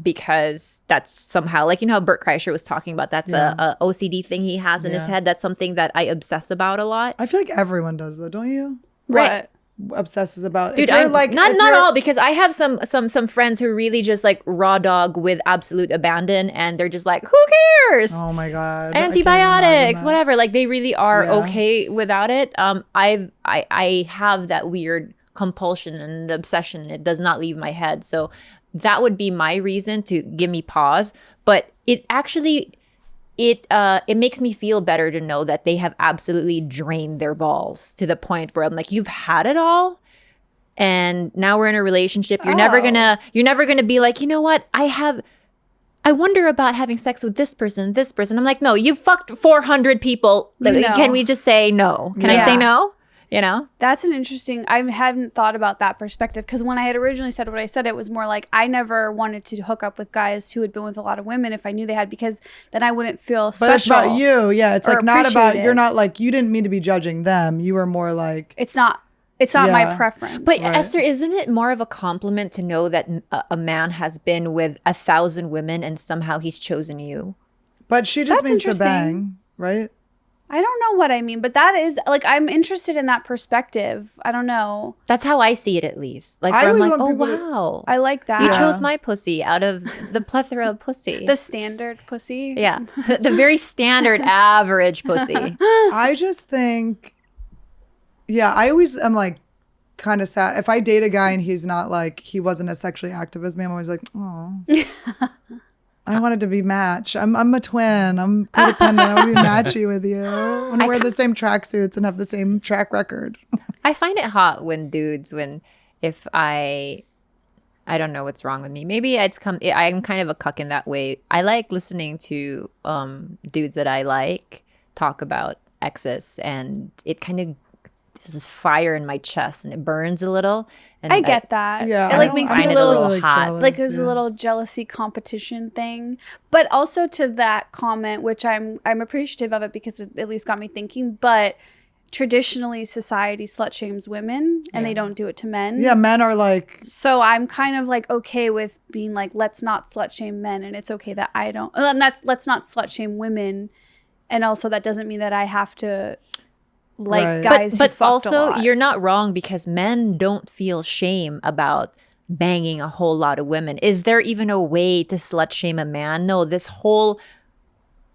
because that's somehow, like, you know how Bert Kreischer was talking about, that's a OCD thing he has in his head. That's something that I obsess about a lot. I feel like everyone does though, don't you? Right. Obsesses about, dude. I'm like not all, because I have some friends who really just like raw dog with absolute abandon, and they're just like, who cares? Oh my god, antibiotics, whatever. Like they really are okay without it. I have that weird compulsion and obsession. It does not leave my head. So that would be my reason to give me pause. But it actually it makes me feel better to know that they have absolutely drained their balls to the point where I'm like, you've had it all, and now we're in a relationship. You're never gonna be like, you know what? I wonder about having sex with this person. I'm like, no, you fucked 400 people. No. Can we just say no? Can I say no? You know? That's an interesting, I hadn't thought about that perspective, because when I had originally said what I said, it was more like I never wanted to hook up with guys who had been with a lot of women if I knew they had, because then I wouldn't feel special. But it's about you. Yeah. It's like not about, you're not like, you didn't mean to be judging them. You were more like. It's not my preference. But Esther, isn't it more of a compliment to know that a man has been with 1,000 women and somehow he's chosen you? But she just means to bang, right? I don't know what I mean, but that is like, I'm interested in that perspective. I don't know. That's how I see it, at least. Like, I'm like, oh wow, I like that. You chose my pussy out of the plethora of pussy. The standard pussy. Yeah, the very standard average pussy. I just think, I always am like kind of sad if I date a guy and he's not like, he wasn't as sexually active as me. I'm always like, oh. I wanted to be matched. I'm a twin. I'm codependent. I want to be matchy with you. I want to wear the same tracksuits and have the same track record. I find it hot when if I don't know what's wrong with me. Maybe I'm kind of a cuck in that way. I like listening to dudes that I like talk about exes, and it kind of, there's this fire in my chest and it burns a little. And I get that. Yeah, it like makes you a little hot. Jealous, like there's a little jealousy competition thing. But also to that comment, which I'm appreciative of it because it at least got me thinking, but traditionally society slut shames women and they don't do it to men. Yeah, men are like. So I'm kind of like okay with being like, let's not slut shame men, and it's okay that I don't. Let's not slut shame women, and also that doesn't mean that I have to. Like guys but who also you're not wrong, because men don't feel shame about banging a whole lot of women. Is there even a way to slut shame a man? No, this whole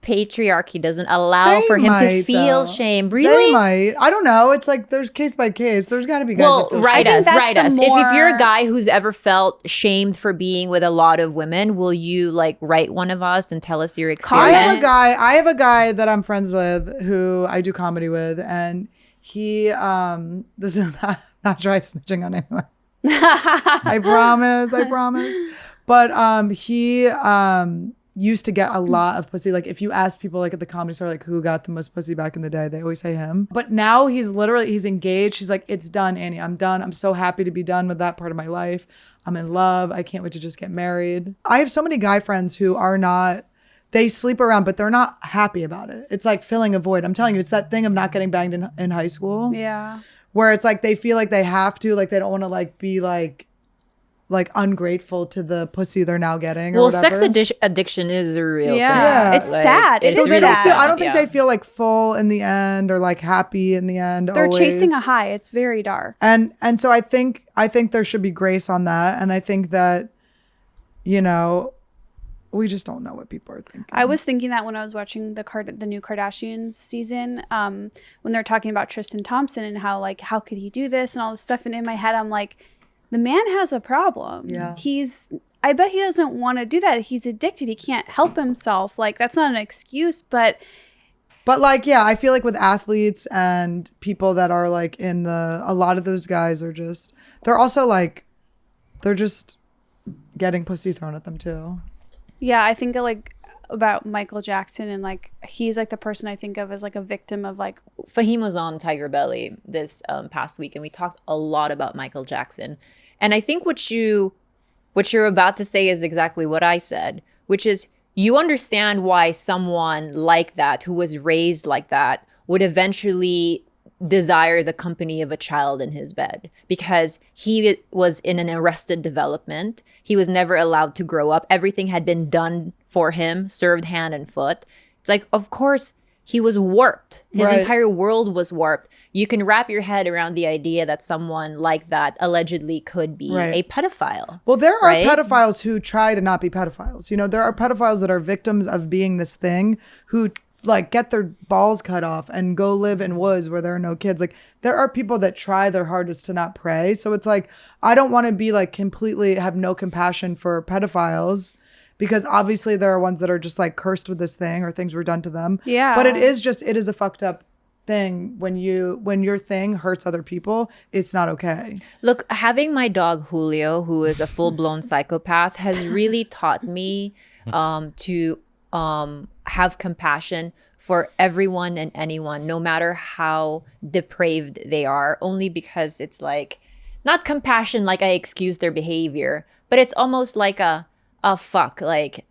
patriarchy doesn't allow for him to feel shame. Really? They might. I don't know. It's like there's case by case. There's got to be guys that feel write shame. us. If you're a guy who's ever felt shamed for being with a lot of women, will you like write one of us and tell us your experience? I have a guy that I'm friends with who I do comedy with, and he this is not dry snitching on anyone. I promise. But he used to get a lot of pussy. Like if you ask people like at the Comedy Store, like who got the most pussy back in the day, they always say him. But now he's engaged. He's like, it's done, Annie. I'm done. I'm so happy to be done with that part of my life. I'm in love. I can't wait to just get married. I have so many guy friends who are not, they sleep around, but they're not happy about it. It's like filling a void. I'm telling you, it's that thing of not getting banged in high school. Yeah. Where it's like, they feel like they have to, like they don't want to like be like ungrateful to the pussy they're now getting. Or whatever. Sex addiction is a real thing. Yeah, it's sad. It's so sad. I don't think they feel like full in the end or like happy in the end. They're always chasing a high. It's very dark. And so I think there should be grace on that. And I think that, you know, we just don't know what people are thinking. I was thinking that when I was watching the new Kardashians season, when they're talking about Tristan Thompson and how could he do this and all this stuff. And in my head, I'm like, the man has a problem. Yeah. I bet he doesn't want to do that. He's addicted. He can't help himself. Like, that's not an excuse, but like, yeah, I feel like with athletes and people that are like a lot of those guys are just, they're also like, they're just getting pussy thrown at them too. Yeah. I think like about Michael Jackson, and like, he's like the person I think of as like a victim of like. Fahim was on Tiger Belly this past week, and we talked a lot about Michael Jackson. And I think what you're about to say is exactly what I said, which is you understand why someone like that, who was raised like that, would eventually desire the company of a child in his bed because he was in an arrested development. He was never allowed to grow up. Everything had been done for him, served hand and foot. It's like, of course, he was warped. His entire world was warped. You can wrap your head around the idea that someone like that allegedly could be a pedophile. Well, there are pedophiles who try to not be pedophiles. You know, there are pedophiles that are victims of being this thing who like get their balls cut off and go live in woods where there are no kids. Like there are people that try their hardest to not prey. So it's like, I don't want to be like completely have no compassion for pedophiles because obviously there are ones that are just like cursed with this thing or things were done to them. Yeah. But it is a fucked up thing when your thing hurts other people. It's not okay. Look, having my dog Julio, who is a full-blown psychopath, has really taught me to have compassion for everyone and anyone, no matter how depraved they are, only because it's like, not compassion like I excuse their behavior, but it's almost like a fuck, like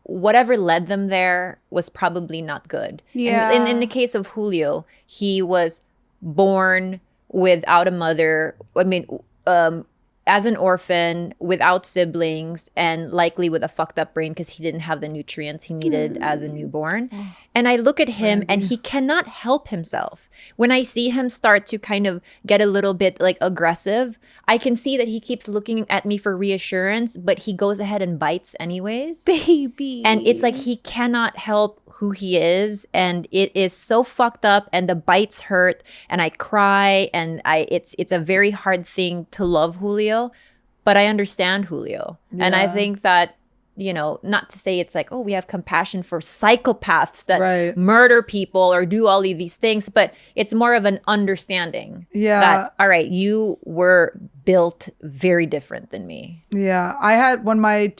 whatever led them there was probably not good. Yeah. And in the case of Julio, he was born without a mother. I mean, as an orphan, without siblings, and likely with a fucked up brain because he didn't have the nutrients he needed as a newborn. And I look at him and he cannot help himself. When I see him start to kind of get a little bit like aggressive, I can see that he keeps looking at me for reassurance, but he goes ahead and bites anyways. Baby. And it's like he cannot help who he is, and it is so fucked up, and the bites hurt, and I cry, and it's a very hard thing to love Julio, but I understand Julio. Yeah. And I think that, you know, not to say it's like, oh, we have compassion for psychopaths that murder people or do all of these things, but it's more of an understanding that, all right, you were built very different than me. Yeah. I had when I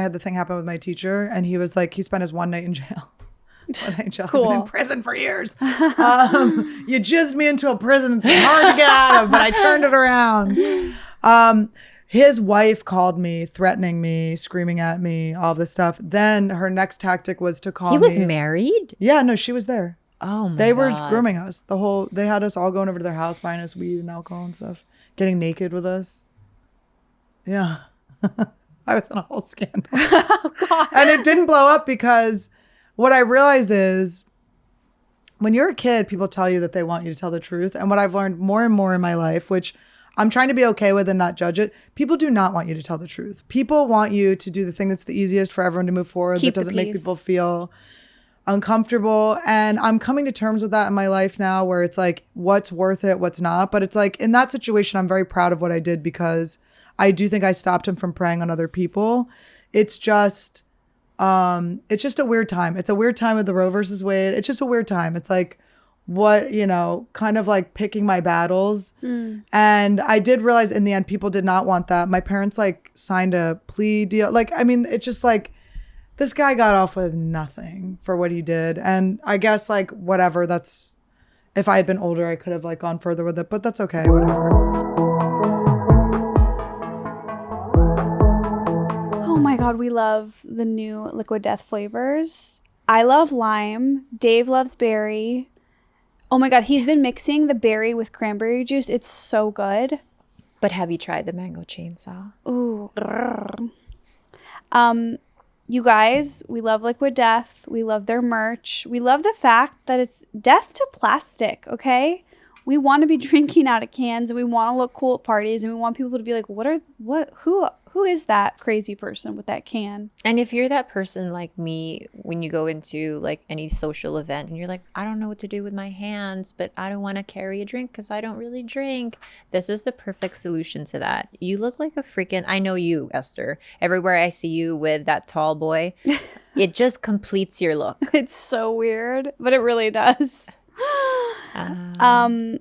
had the thing happen with my teacher, and he was like, he spent his one night in jail. Cool. I've been in prison for years. You jizzed me into a prison. It's hard to get out of, but I turned it around. His wife called me, threatening me, screaming at me, all this stuff. Then her next tactic was to call me. He was married? Yeah, no, she was there. Oh my God. They were grooming us. They had us all going over to their house, buying us weed and alcohol and stuff, getting naked with us. Yeah. I was in a whole scandal. Oh, God. And it didn't blow up because what I realize is when you're a kid, people tell you that they want you to tell the truth. And what I've learned more and more in my life, which I'm trying to be okay with and not judge it, people do not want you to tell the truth. People want you to do the thing that's the easiest for everyone to move forward, that doesn't make people feel uncomfortable. And I'm coming to terms with that in my life now, where it's like, what's worth it, what's not. But it's like, in that situation, I'm very proud of what I did because I do think I stopped him from preying on other people. It's just a weird time. It's a weird time with the Roe versus Wade. It's just a weird time. It's like, what, you know, kind of like picking my battles. And I did realize in the end, people did not want that. My parents like signed a plea deal. Like, I mean, it's just like, this guy got off with nothing for what he did. And I guess like, whatever, that's, if I had been older, I could have like gone further with it, but that's okay, whatever. Oh my God, we love the new Liquid Death flavors. I love lime. Dave loves berry. Oh my God, he's been mixing the berry with cranberry juice. It's so good. But have you tried the mango chainsaw? Ooh. You guys, we love Liquid Death. We love their merch. We love the fact that it's death to plastic, okay? We want to be drinking out of cans, and we want to look cool at parties, and we want people to be like, who is that crazy person with that can? And if you're that person like me, when you go into like any social event and you're like, I don't know what to do with my hands, but I don't want to carry a drink because I don't really drink. This is the perfect solution to that. You look like a freaking, I know you, Esther. Everywhere I see you with that tall boy, it just completes your look. It's so weird, but it really does. And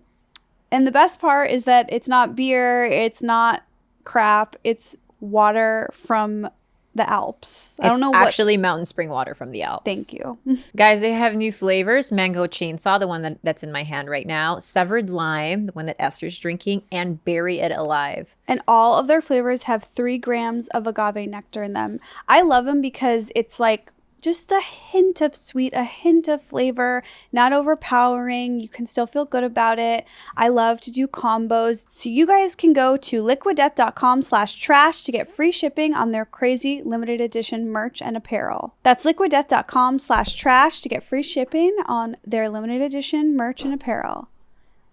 the best part is that it's not beer, it's not crap, it's water from the Alps. I don't know what. Actually mountain spring water from the Alps. Thank you. Guys, they have new flavors. Mango chainsaw, the one that's in my hand right now. Severed lime, the one that Esther's drinking. And berry it alive. And all of their flavors have 3 grams of agave nectar in them. I love them because it's like just a hint of sweet, a hint of flavor, not overpowering. You can still feel good about it. I love to do combos. So you guys can go to liquiddeath.com/trash to get free shipping on their crazy limited edition merch and apparel. That's liquiddeath.com/trash to get free shipping on their limited edition merch and apparel.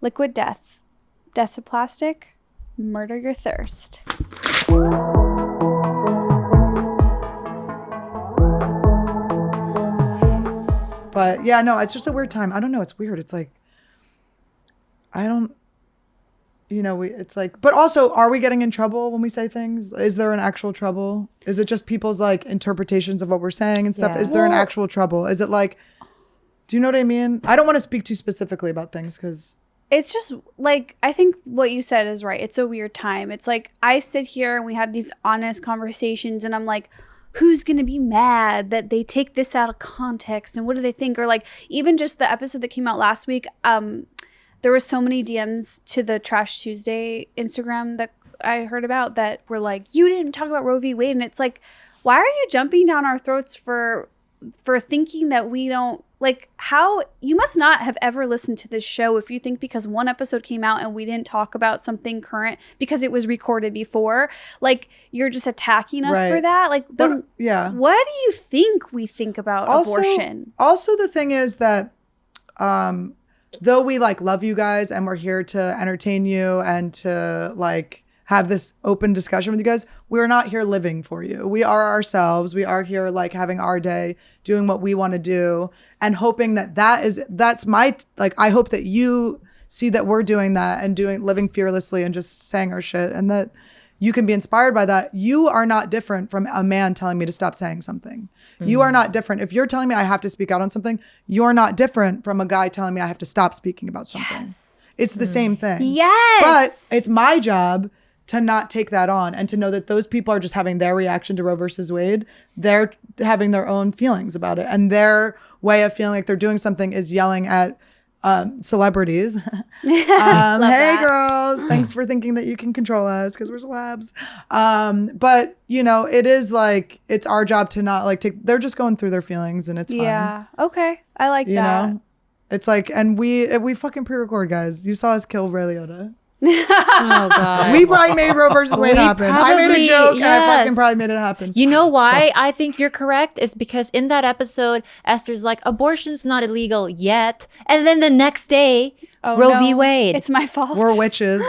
Liquid Death. Death to plastic. Murder your thirst. But yeah, no, it's just a weird time. I don't know. It's weird. It's like, it's like, but also, are we getting in trouble when we say things? Is there an actual trouble? Is it just people's like interpretations of what we're saying and stuff? Yeah. Is there an actual trouble? Is it like, do you know what I mean? I don't want to speak too specifically about things because it's just like, I think what you said is right. It's a weird time. It's like, I sit here and we have these honest conversations and I'm like, who's going to be mad that they take this out of context and what do they think? Or like, even just the episode that came out last week, there were so many DMs to the Trash Tuesday Instagram that I heard about that were like, you didn't talk about Roe v. Wade. And it's like, why are you jumping down our throats for thinking that we don't, like, how, you must not have ever listened to this show if you think because one episode came out and we didn't talk about something current because it was recorded before, like, you're just attacking us for that. Like, what do you think we think about abortion? Also, the thing is that though we like love you guys and we're here to entertain you and to like have this open discussion with you guys, we're not here living for you. We are ourselves. We are here like having our day, doing what we want to do and hoping that's my, like, I hope that you see that we're doing that and living fearlessly and just saying our shit and that you can be inspired by that. You are not different from a man telling me to stop saying something. Mm-hmm. You are not different. If you're telling me I have to speak out on something, you're not different from a guy telling me I have to stop speaking about something. Yes. It's the same thing. Yes. But it's my job to not take that on and to know that those people are just having their reaction to Roe versus Wade. They're having their own feelings about it. And their way of feeling like they're doing something is yelling at celebrities. Hey girls, thanks for thinking that you can control us because we're celebs. But you know, it is like, it's our job to not like they're just going through their feelings and it's fine. Yeah. Okay. I like that. You know? It's like, and we fucking pre-record, guys. You saw us kill Ray Liotta. Oh god. We probably made Roe versus Wade happen. I made a joke and I fucking probably made it happen. You know why I think you're correct? Is because in that episode, Esther's like, abortion's not illegal yet. And then the next day, Roe v. Wade. It's my fault. We're witches.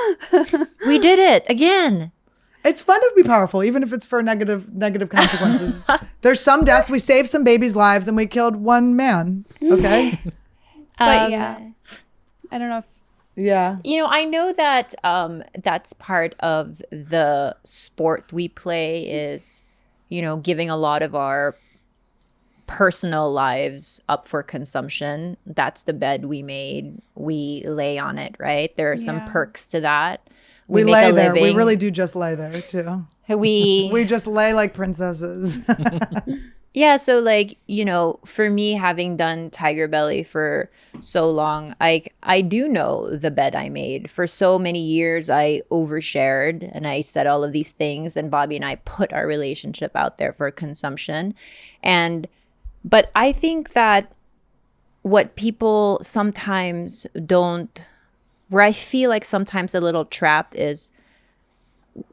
We did it again. It's fun to be powerful, even if it's for negative consequences. There's some deaths. We saved some babies' lives and we killed one man. Okay? But yeah. I don't know if yeah. You know, I know that that's part of the sport we play is, you know, giving a lot of our personal lives up for consumption. That's the bed we made. We lay on it, right? There are some perks to that. We lay there. We really do just lay there too. We just lay like princesses. Yeah, so like, you know, for me having done Tiger Belly for so long, I do know the bed I made. For so many years, I overshared and I said all of these things and Bobby and I put our relationship out there for consumption. But I think that what people sometimes don't, where I feel like sometimes a little trapped is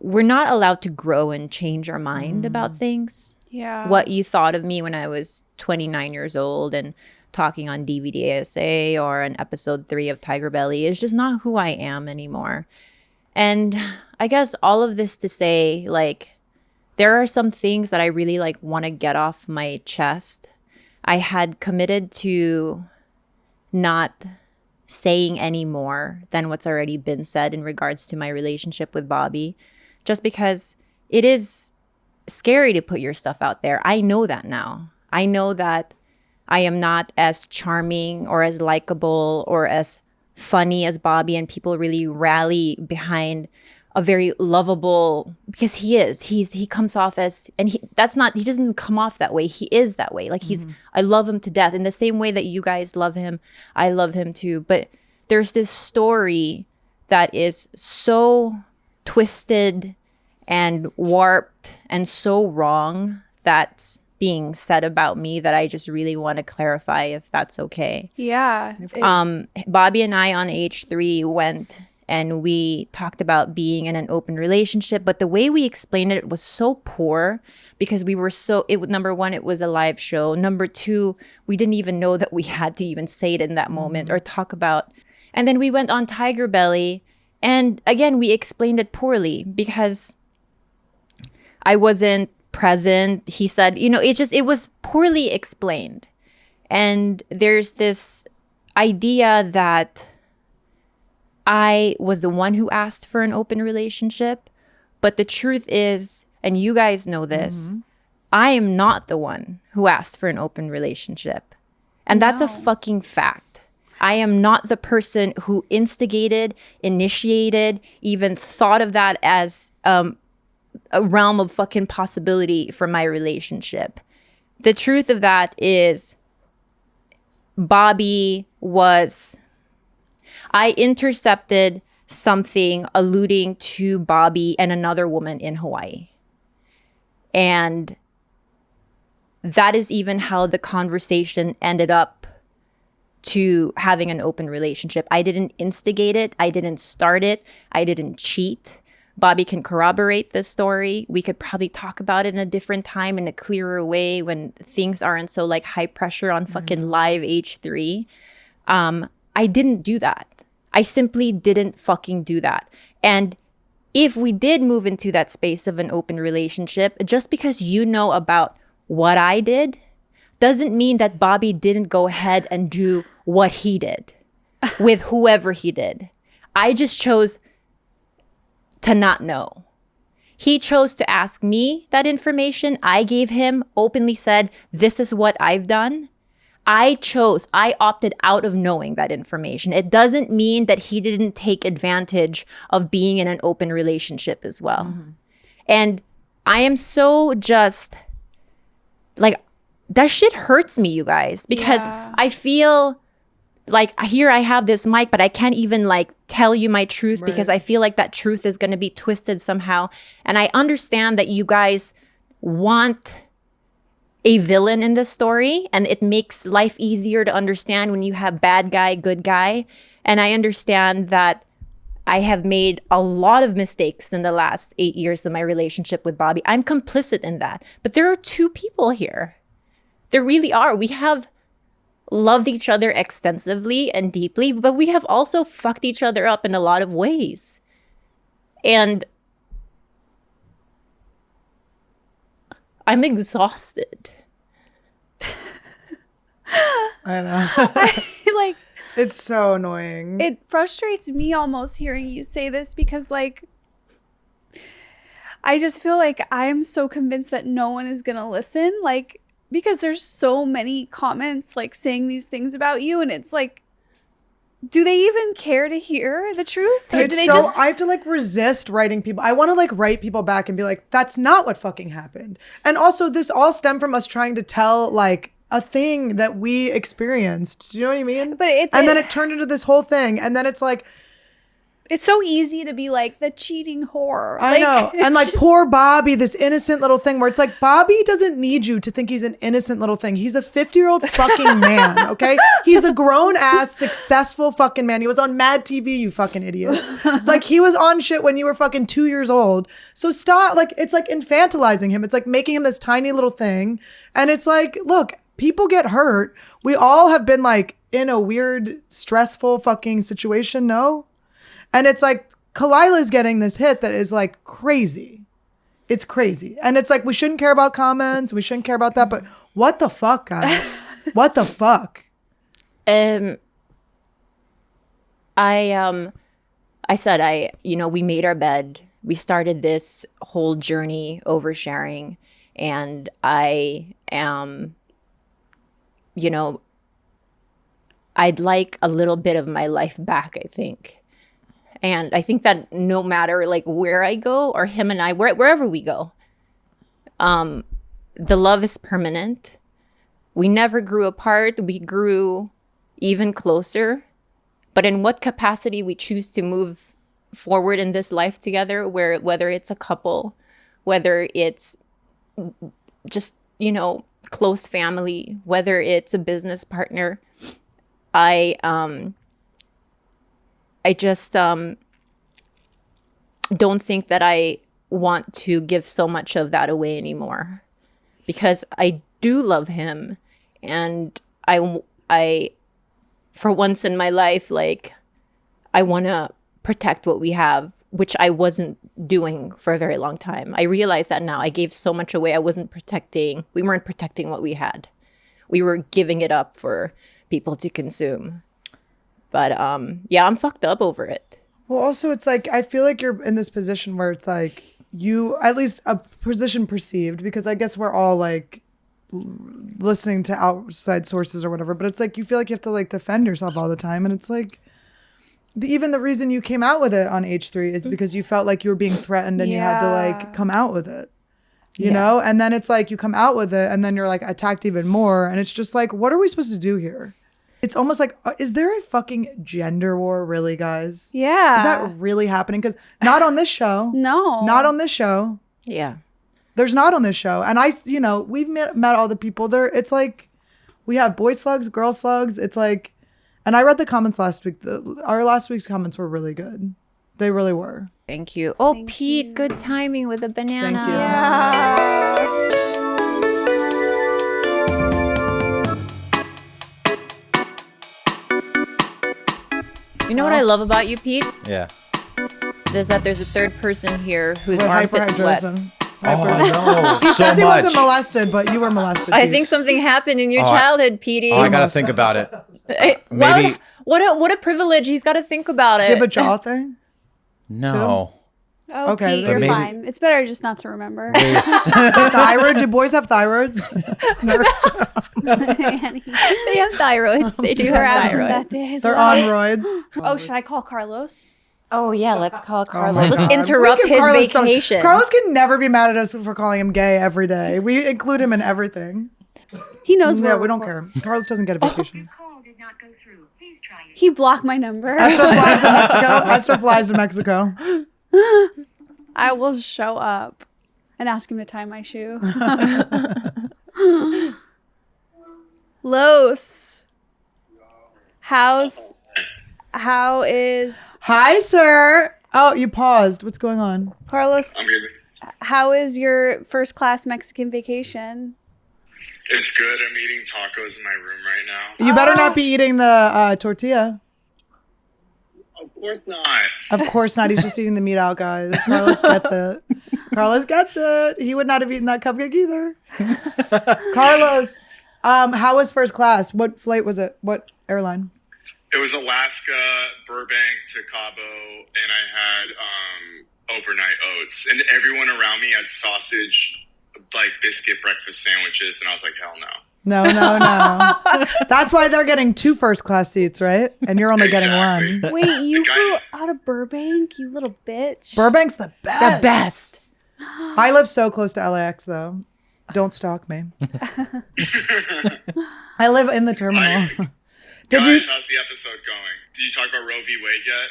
we're not allowed to grow and change our mind about things. Yeah. What you thought of me when I was 29 years old and talking on DVD ASA or on episode 3 of Tiger Belly is just not who I am anymore. And I guess all of this to say, like, there are some things that I really like want to get off my chest. I had committed to not saying any more than what's already been said in regards to my relationship with Bobby, just because it is scary to put your stuff out there. I know that now. I know that I am not as charming or as likable or as funny as Bobby, and people really rally behind a very lovable, because he is. He comes off as, and he doesn't come off that way. He is that way. Like I love him to death. In the same way that you guys love him, I love him too. But there's this story that is so twisted and warped and so wrong that's being said about me that I just really want to clarify, if that's okay. Yeah. Bobby and I on H3 went and we talked about being in an open relationship, but the way we explained it was so poor because we were number one, it was a live show. Number two, we didn't even know that we had to even say it in that moment or talk about. And then we went on Tiger Belly, and again, we explained it poorly because I wasn't present. He said, it was poorly explained. And there's this idea that I was the one who asked for an open relationship. But the truth is, and you guys know this, I am not the one who asked for an open relationship. And that's a fucking fact. I am not the person who instigated, initiated, even thought of that as a realm of fucking possibility for my relationship. The truth of that is I intercepted something alluding to Bobby and another woman in Hawaii. And that is even how the conversation ended up to having an open relationship. I didn't instigate it. I didn't start it. I didn't cheat. Bobby can corroborate this story. We could probably talk about it in a different time in a clearer way when things aren't so like high pressure on fucking live H3. I didn't do that. I simply didn't fucking do that. And if we did move into that space of an open relationship, just because you know about what I did doesn't mean that Bobby didn't go ahead and do what he did with whoever he did. I just chose to not know. He chose to ask me that information. I gave him, openly said, this is what I've done. I opted out of knowing that information. It doesn't mean that he didn't take advantage of being in an open relationship as well. And I am so just like, that shit hurts me, you guys, because I feel like here I have this mic, but I can't even like tell you my truth because I feel like that truth is going to be twisted somehow. And I understand that you guys want a villain in this story, and it makes life easier to understand when you have bad guy, good guy. And I understand that I have made a lot of mistakes in the last 8 years of my relationship with Bobby. I'm complicit in that. But there are two people here. There really are. We have loved each other extensively and deeply, but we have also fucked each other up in a lot of ways. And I'm exhausted. I know. Like, it's so annoying. it frustrates me almost hearing you say this because, like, I just feel like I am so convinced that no one is going to listen. Like, because there's so many comments, like, saying these things about you. And it's like, do they even care to hear the truth? Or do they I have to like resist writing people. I want to like write people back and be like, that's not what fucking happened. And also this all stemmed from us trying to tell like a thing that we experienced. Do you know what I mean? But then it turned into this whole thing. And then it's like, it's so easy to be like the cheating whore. I know. And like poor Bobby, this innocent little thing where it's like, Bobby doesn't need you to think he's an innocent little thing. He's a 50-year-old fucking man, okay? He's a grown-ass, successful fucking man. He was on Mad TV, you fucking idiots. Like, he was on shit when you were fucking 2 years old. So stop. Like, it's like infantilizing him. It's like making him this tiny little thing. And it's like, look, people get hurt. We all have been like in a weird, stressful fucking situation, no? And it's like, Khalyla's getting this hit that is like crazy. It's crazy. And it's like, we shouldn't care about comments. We shouldn't care about that. But what the fuck, guys? What the fuck? I said, we made our bed. We started this whole journey oversharing. And I am, I'd like a little bit of my life back, I think. And I think that no matter like where I go or him and I, wherever we go, the love is permanent. We never grew apart. We grew even closer. But in what capacity we choose to move forward in this life together, whether it's a couple, whether it's just, close family, whether it's a business partner, I just don't think that I want to give so much of that away anymore, because I do love him, and I for once in my life, like, I want to protect what we have, which I wasn't doing for a very long time. I realize that now. I gave so much away. We weren't protecting what we had. We were giving it up for people to consume. But yeah, I'm fucked up over it. Well, also, it's like, I feel like you're in this position where it's like, you, at least a position perceived, because I guess we're all like listening to outside sources or whatever, but it's like, you feel like you have to like defend yourself all the time. And it's like, even the reason you came out with it on H3 is because you felt like you were being threatened and you had to like come out with it, you know? And then it's like, you come out with it and then you're like attacked even more. And it's just like, what are we supposed to do here? It's almost like, is there a fucking gender war, really, guys? Yeah. Is that really happening? Because not on this show. No. Not on this show. Yeah. There's not on this show. And we've met all the people there. It's like, we have boy slugs, girl slugs. It's like, and I read the comments last week. Our last week's comments were really good. They really were. Thank you. Oh, Thank Pete, you. Good timing with a banana. Thank you. Yeah. You know what I love about you, Pete? Yeah. Is that there's a third person here whose armpit sweats. Oh, no. He says he wasn't molested, but you were molested. I think something happened in your childhood, Petey. I got to think about it. Maybe. What a privilege. He's got to think about it. Do you have a jaw thing? No. Oh, okay, Pete, you're fine. It's better just not to remember. Thyroid? Do boys have thyroids? They have thyroids. They do have thyroids. They're on roids. Oh, should I call Carlos? Oh, yeah, let's call Carlos. Let's interrupt his vacation. Carlos can never be mad at us for calling him gay every day. We include him in everything. He knows. Yeah, we don't care. Carlos doesn't get a vacation. He blocked my number. Esther flies to Mexico. I will show up and ask him to tie my shoe. Los, how is? Hi, sir. Oh, you paused. What's going on? Carlos, I'm good. How is your first class Mexican vacation? It's good. I'm eating tacos in my room right now. You better not be eating the tortilla. Of course not. Of course not. He's just eating the meat out, guys. Carlos gets it. Carlos gets it. He would not have eaten that cupcake either. Carlos, how was first class? What flight was it? What airline? It was Alaska, Burbank to Cabo, and I had overnight oats. And everyone around me had sausage, like biscuit breakfast sandwiches, and I was like, hell no. No. That's why they're getting 2 first class seats, right? And you're only getting 1. Wait, you flew out of Burbank, you little bitch. Burbank's the best. The best. I live so close to LAX, though. Don't stalk me. I live in the terminal. Guys, how's the episode going? Did you talk about Roe v. Wade yet?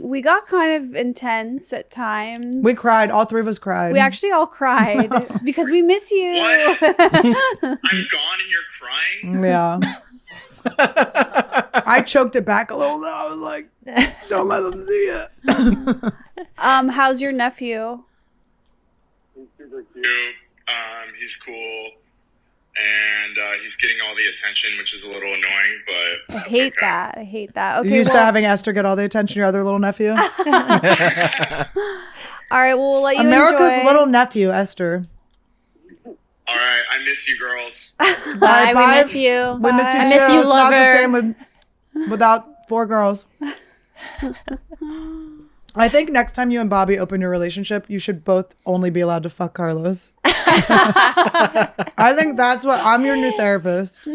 We got kind of intense at times. We cried. All 3 of us cried. We actually all cried because we miss you. What? I'm gone and you're crying? Yeah. I choked it back a little though. I was like, don't let them see it. How's your nephew? He's super cute. He's cool. And he's getting all the attention, which is a little annoying, but I hate that. Okay, you used to having Esther get all the attention, your other little nephew? All right, well, we'll let you America's enjoy. little nephew, Esther. All right, I miss you girls. Bye. We miss you. We miss you I too. miss you, it's lover. not the same without 4 girls. I think next time you and Bobby open your relationship, you should both only be allowed to fuck Carlos. I think that's what I'm your new therapist.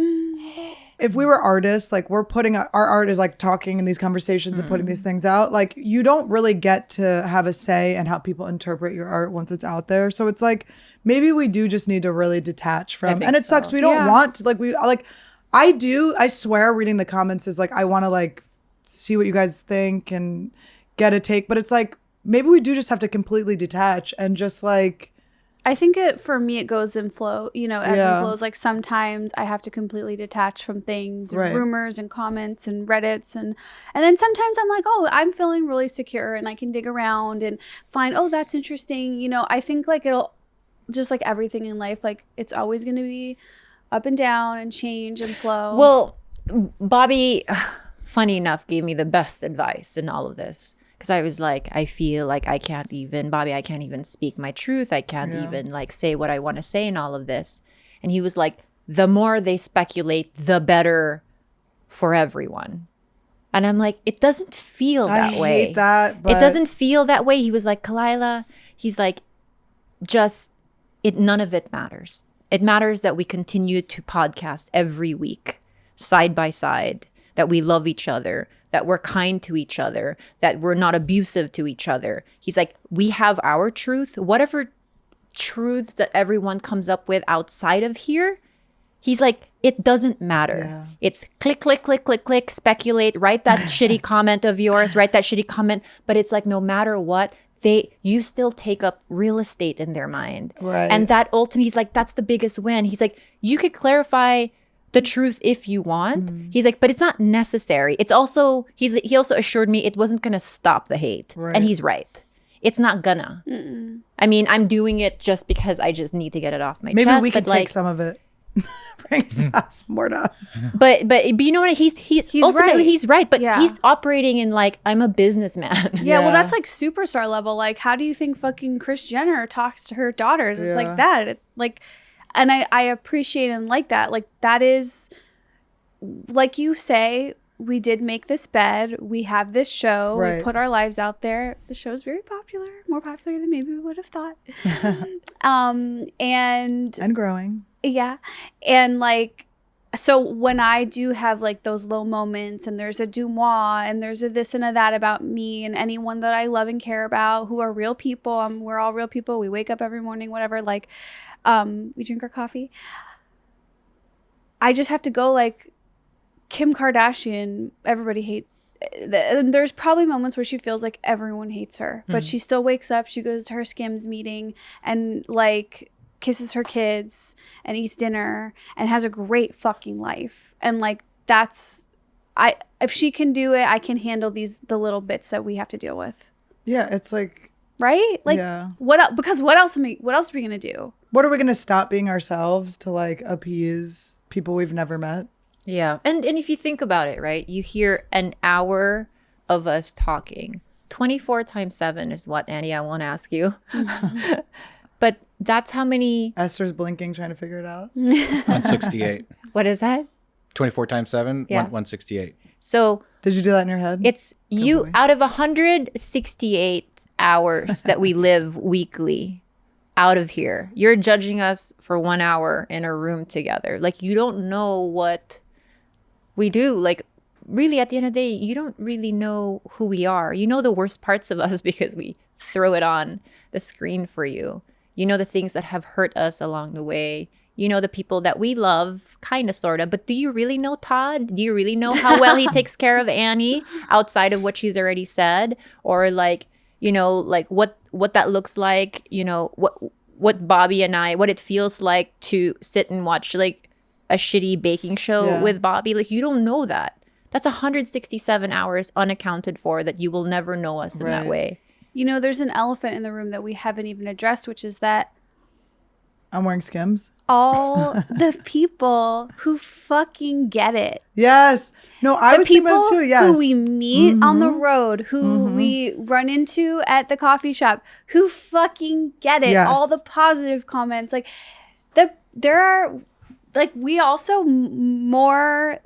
If we were artists, like we're putting our art is like talking in these conversations and putting these things out. Like you don't really get to have a say in how people interpret your art once it's out there. So it's like maybe we do just need to really detach from. And it sucks. We don't want to I swear reading the comments is like I want to like see what you guys think and get a take. But it's like maybe we do just have to completely detach and just like I think for me, it goes in flow, ebbs and flows. Like sometimes I have to completely detach from things, and rumors and comments and Reddits. And then sometimes I'm like, oh, I'm feeling really secure and I can dig around and find, oh, that's interesting. I think like it'll just like everything in life, like it's always going to be up and down and change and flow. Well, Bobby, funny enough, gave me the best advice in all of this. Because I was like, I feel like I can't even speak my truth. I can't even like say what I want to say in all of this. And he was like, the more they speculate, the better for everyone. And I'm like, it doesn't feel that way. I hate that. But... It doesn't feel that way. He was like, Khalyla, he's like, none of it matters. It matters that we continue to podcast every week, side by side, that we love each other, that we're kind to each other, that we're not abusive to each other. He's like, we have our truth. Whatever truths that everyone comes up with outside of here, he's like, it doesn't matter. Yeah. It's click, click, click, click, click, speculate, write that shitty comment of yours, write that shitty comment. But it's like, no matter what, you still take up real estate in their mind. Right. And that ultimately, he's like, that's the biggest win. He's like, you could clarify the truth if you want. He's like, but it's not necessary. It's also, he also assured me it wasn't going to stop the hate. Right. And he's right. It's not gonna. Mm-mm. I mean, I'm doing it just because I just need to get it off my chest. Maybe we could take some of it. Bring it to us, more to us. But you know what? He's ultimately right. He's right, but he's operating in like, I'm a businessman. Yeah, well, that's like superstar level. Like, how do you think fucking Kris Jenner talks to her daughters? It's like that. And I appreciate and like that. Like, that is, like you say, we did make this bed. We have this show. Right. We put our lives out there. The show is very popular, more popular than maybe we would have thought. And growing. Yeah. And like, so when I do have like those low moments and there's a denouement and there's a this and a that about me and anyone that I love and care about who are real people, we're all real people. We wake up every morning, whatever, like, we drink our coffee. I just have to go like, Kim Kardashian, everybody hates. There's probably moments where she feels like everyone hates her, but she still wakes up. She goes to her Skims meeting and like kisses her kids and eats dinner and has a great fucking life. And like if she can do it, I can handle the little bits that we have to deal with. Yeah, it's like right. Like because what else are we gonna do? What are we gonna stop being ourselves to like appease people we've never met? Yeah. And if you think about it, right, you hear an hour of us talking. 24 times 7 is what, Annie, I won't ask you. But that's how many... Esther's blinking, trying to figure it out. 168. What is that? 24 times 7, 168. So... Did you do that in your head? It's you, out of 168 hours that we live weekly out of here, you're judging us for 1 hour in a room together. Like, you don't know what... we do. Like, really, at the end of the day, you don't really know who we are. You know the worst parts of us because we throw it on the screen for you. You know the things that have hurt us along the way. You know the people that we love, kind of, sort of. But do you really know Todd? Do you really know how well he takes care of Annie outside of what she's already said? Or like, you know, like what that looks like, you know, what Bobby and I, what it feels like to sit and watch like a shitty baking show with Bobby. Like, you don't know that. That's 167 hours unaccounted for that you will never know us in that way. You know, there's an elephant in the room that we haven't even addressed, which is that I'm wearing Skims. All the people who fucking get it. Yes. No, I was thinking about it too. Yes. Who we meet on the road, who we run into at the coffee shop, who fucking get it. Yes. All the positive comments. Like, there are... like, we also, more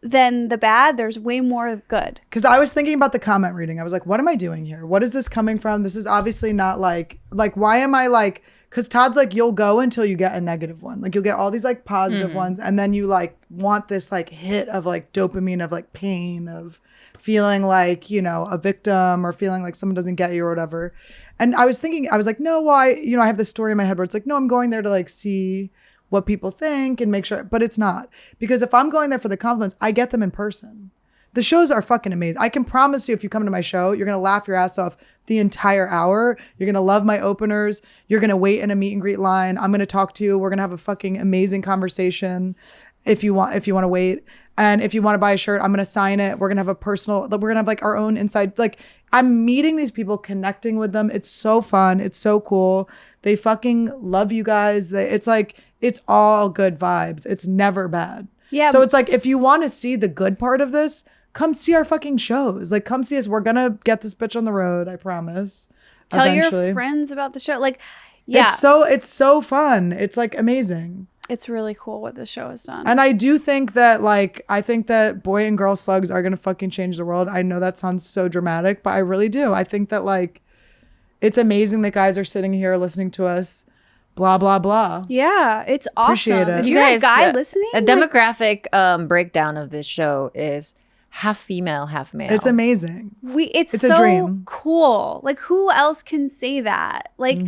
than the bad, there's way more good. Because I was thinking about the comment reading. I was like, what am I doing here? What is this coming from? This is obviously not like, why am I like, because Todd's like, you'll go until you get a negative one. Like, you'll get all these like positive ones. And then you like want this like hit of like dopamine of like pain of feeling like, you know, a victim or feeling like someone doesn't get you or whatever. And I was thinking, I was like, no, why? You know, I have this story in my head where it's like, no, I'm going there to like see what people think and make sure, but it's not. Because if I'm going there for the compliments, I get them in person. The shows are fucking amazing. I can promise you, if you come to my show, you're going to laugh your ass off the entire hour. You're going to love my openers. You're going to wait in a meet and greet line. I'm going to talk to you. We're going to have a fucking amazing conversation if you want to wait. And if you want to buy a shirt, I'm going to sign it. We're going to have we're going to have like our own inside, like I'm meeting these people, connecting with them. It's so fun. It's so cool. They fucking love you guys. It's like, it's all good vibes. It's never bad. Yeah. So it's like, if you want to see the good part of this, come see our fucking shows. Like, come see us. We're going to get this bitch on the road. I promise. Tell eventually. your friends about the show. Like, yeah. It's so fun. It's like amazing. It's really cool what the show has done. And I do think that, like, I think that boy and girl slugs are going to fucking change the world. I know that sounds so dramatic, but I really do. I think that, like, it's amazing that guys are sitting here listening to us, blah, blah, blah. Yeah, it's awesome. Appreciate it. If you're a guy listening. The demographic breakdown of this show is half female, half male. It's amazing. It's a so dream. Cool. Like, who else can say that? Like,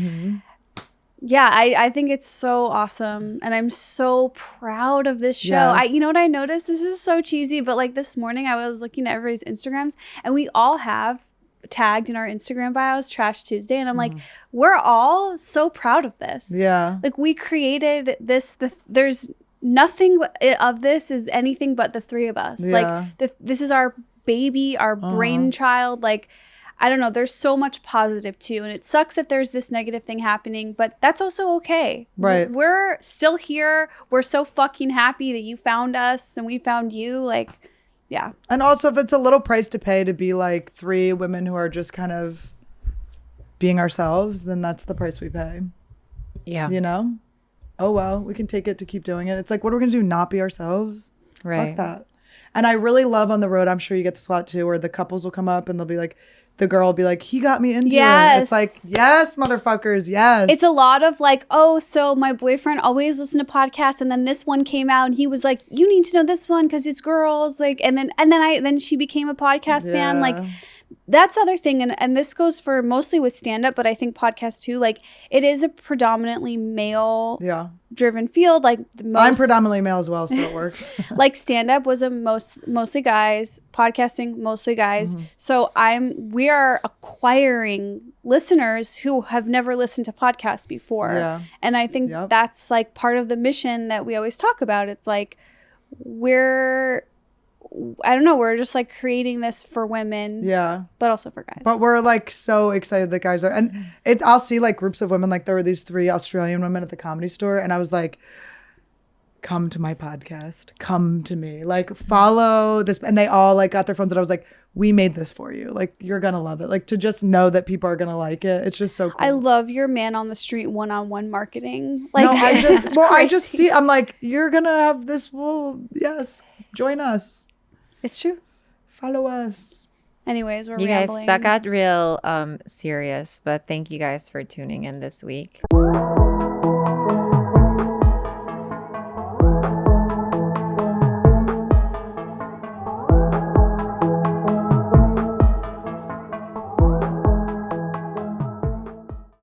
yeah, I think it's so awesome. And I'm so proud of this show. Yes. You know what I noticed? This is so cheesy, but like this morning I was looking at everybody's Instagrams and we all have tagged in our Instagram bios Trash Tuesday. And I'm like, we're all so proud of this. Yeah. Like, we created this. There's nothing of this is anything but the three of us. Yeah. Like, this is our baby, our brainchild. Like, I don't know. There's so much positive too. And it sucks that there's this negative thing happening, but that's also okay. Right. We're still here. We're so fucking happy that you found us and we found you. Like, yeah. And also, if it's a little price to pay to be like three women who are just kind of being ourselves, then that's the price we pay. Yeah. You know? Oh, well, we can take it to keep doing it. It's like, what are we going to do? Not be ourselves? Right. Fuck that. And I really love on the road, I'm sure you get this a lot too, where the couples will come up and they'll be like, the girl will be like, he got me into it. It's like, yes, motherfuckers, yes. It's a lot of like, oh, so my boyfriend always listened to podcasts, and then this one came out, and he was like, you need to know this one because it's girls, like, and then she became a podcast fan, like. That's the other thing, and this goes for mostly with stand-up, but I think podcasts too. Like, it is a predominantly male-driven field. Like, I'm predominantly male as well, so it works. Like, stand-up was mostly guys, podcasting mostly guys. So we are acquiring listeners who have never listened to podcasts before. Yeah. And I think that's like part of the mission that we always talk about. It's like I don't know, we're just like creating this for women, but also for guys. But we're like so excited that guys are, and I'll see like groups of women, like there were these 3 Australian women at the Comedy Store, and I was like, come to my podcast, come to me, like follow this, and they all like got their phones, and I was like, we made this for you, like you're gonna love it, like to just know that people are gonna like it. It's just so cool. I love your man on the street one-on-one marketing. Like, no, I just see, I'm like, you're gonna have this, well, yes, join us. It's true. Follow us. Anyways, we're you rambling. guys, that got real serious, but thank you guys for tuning in this week.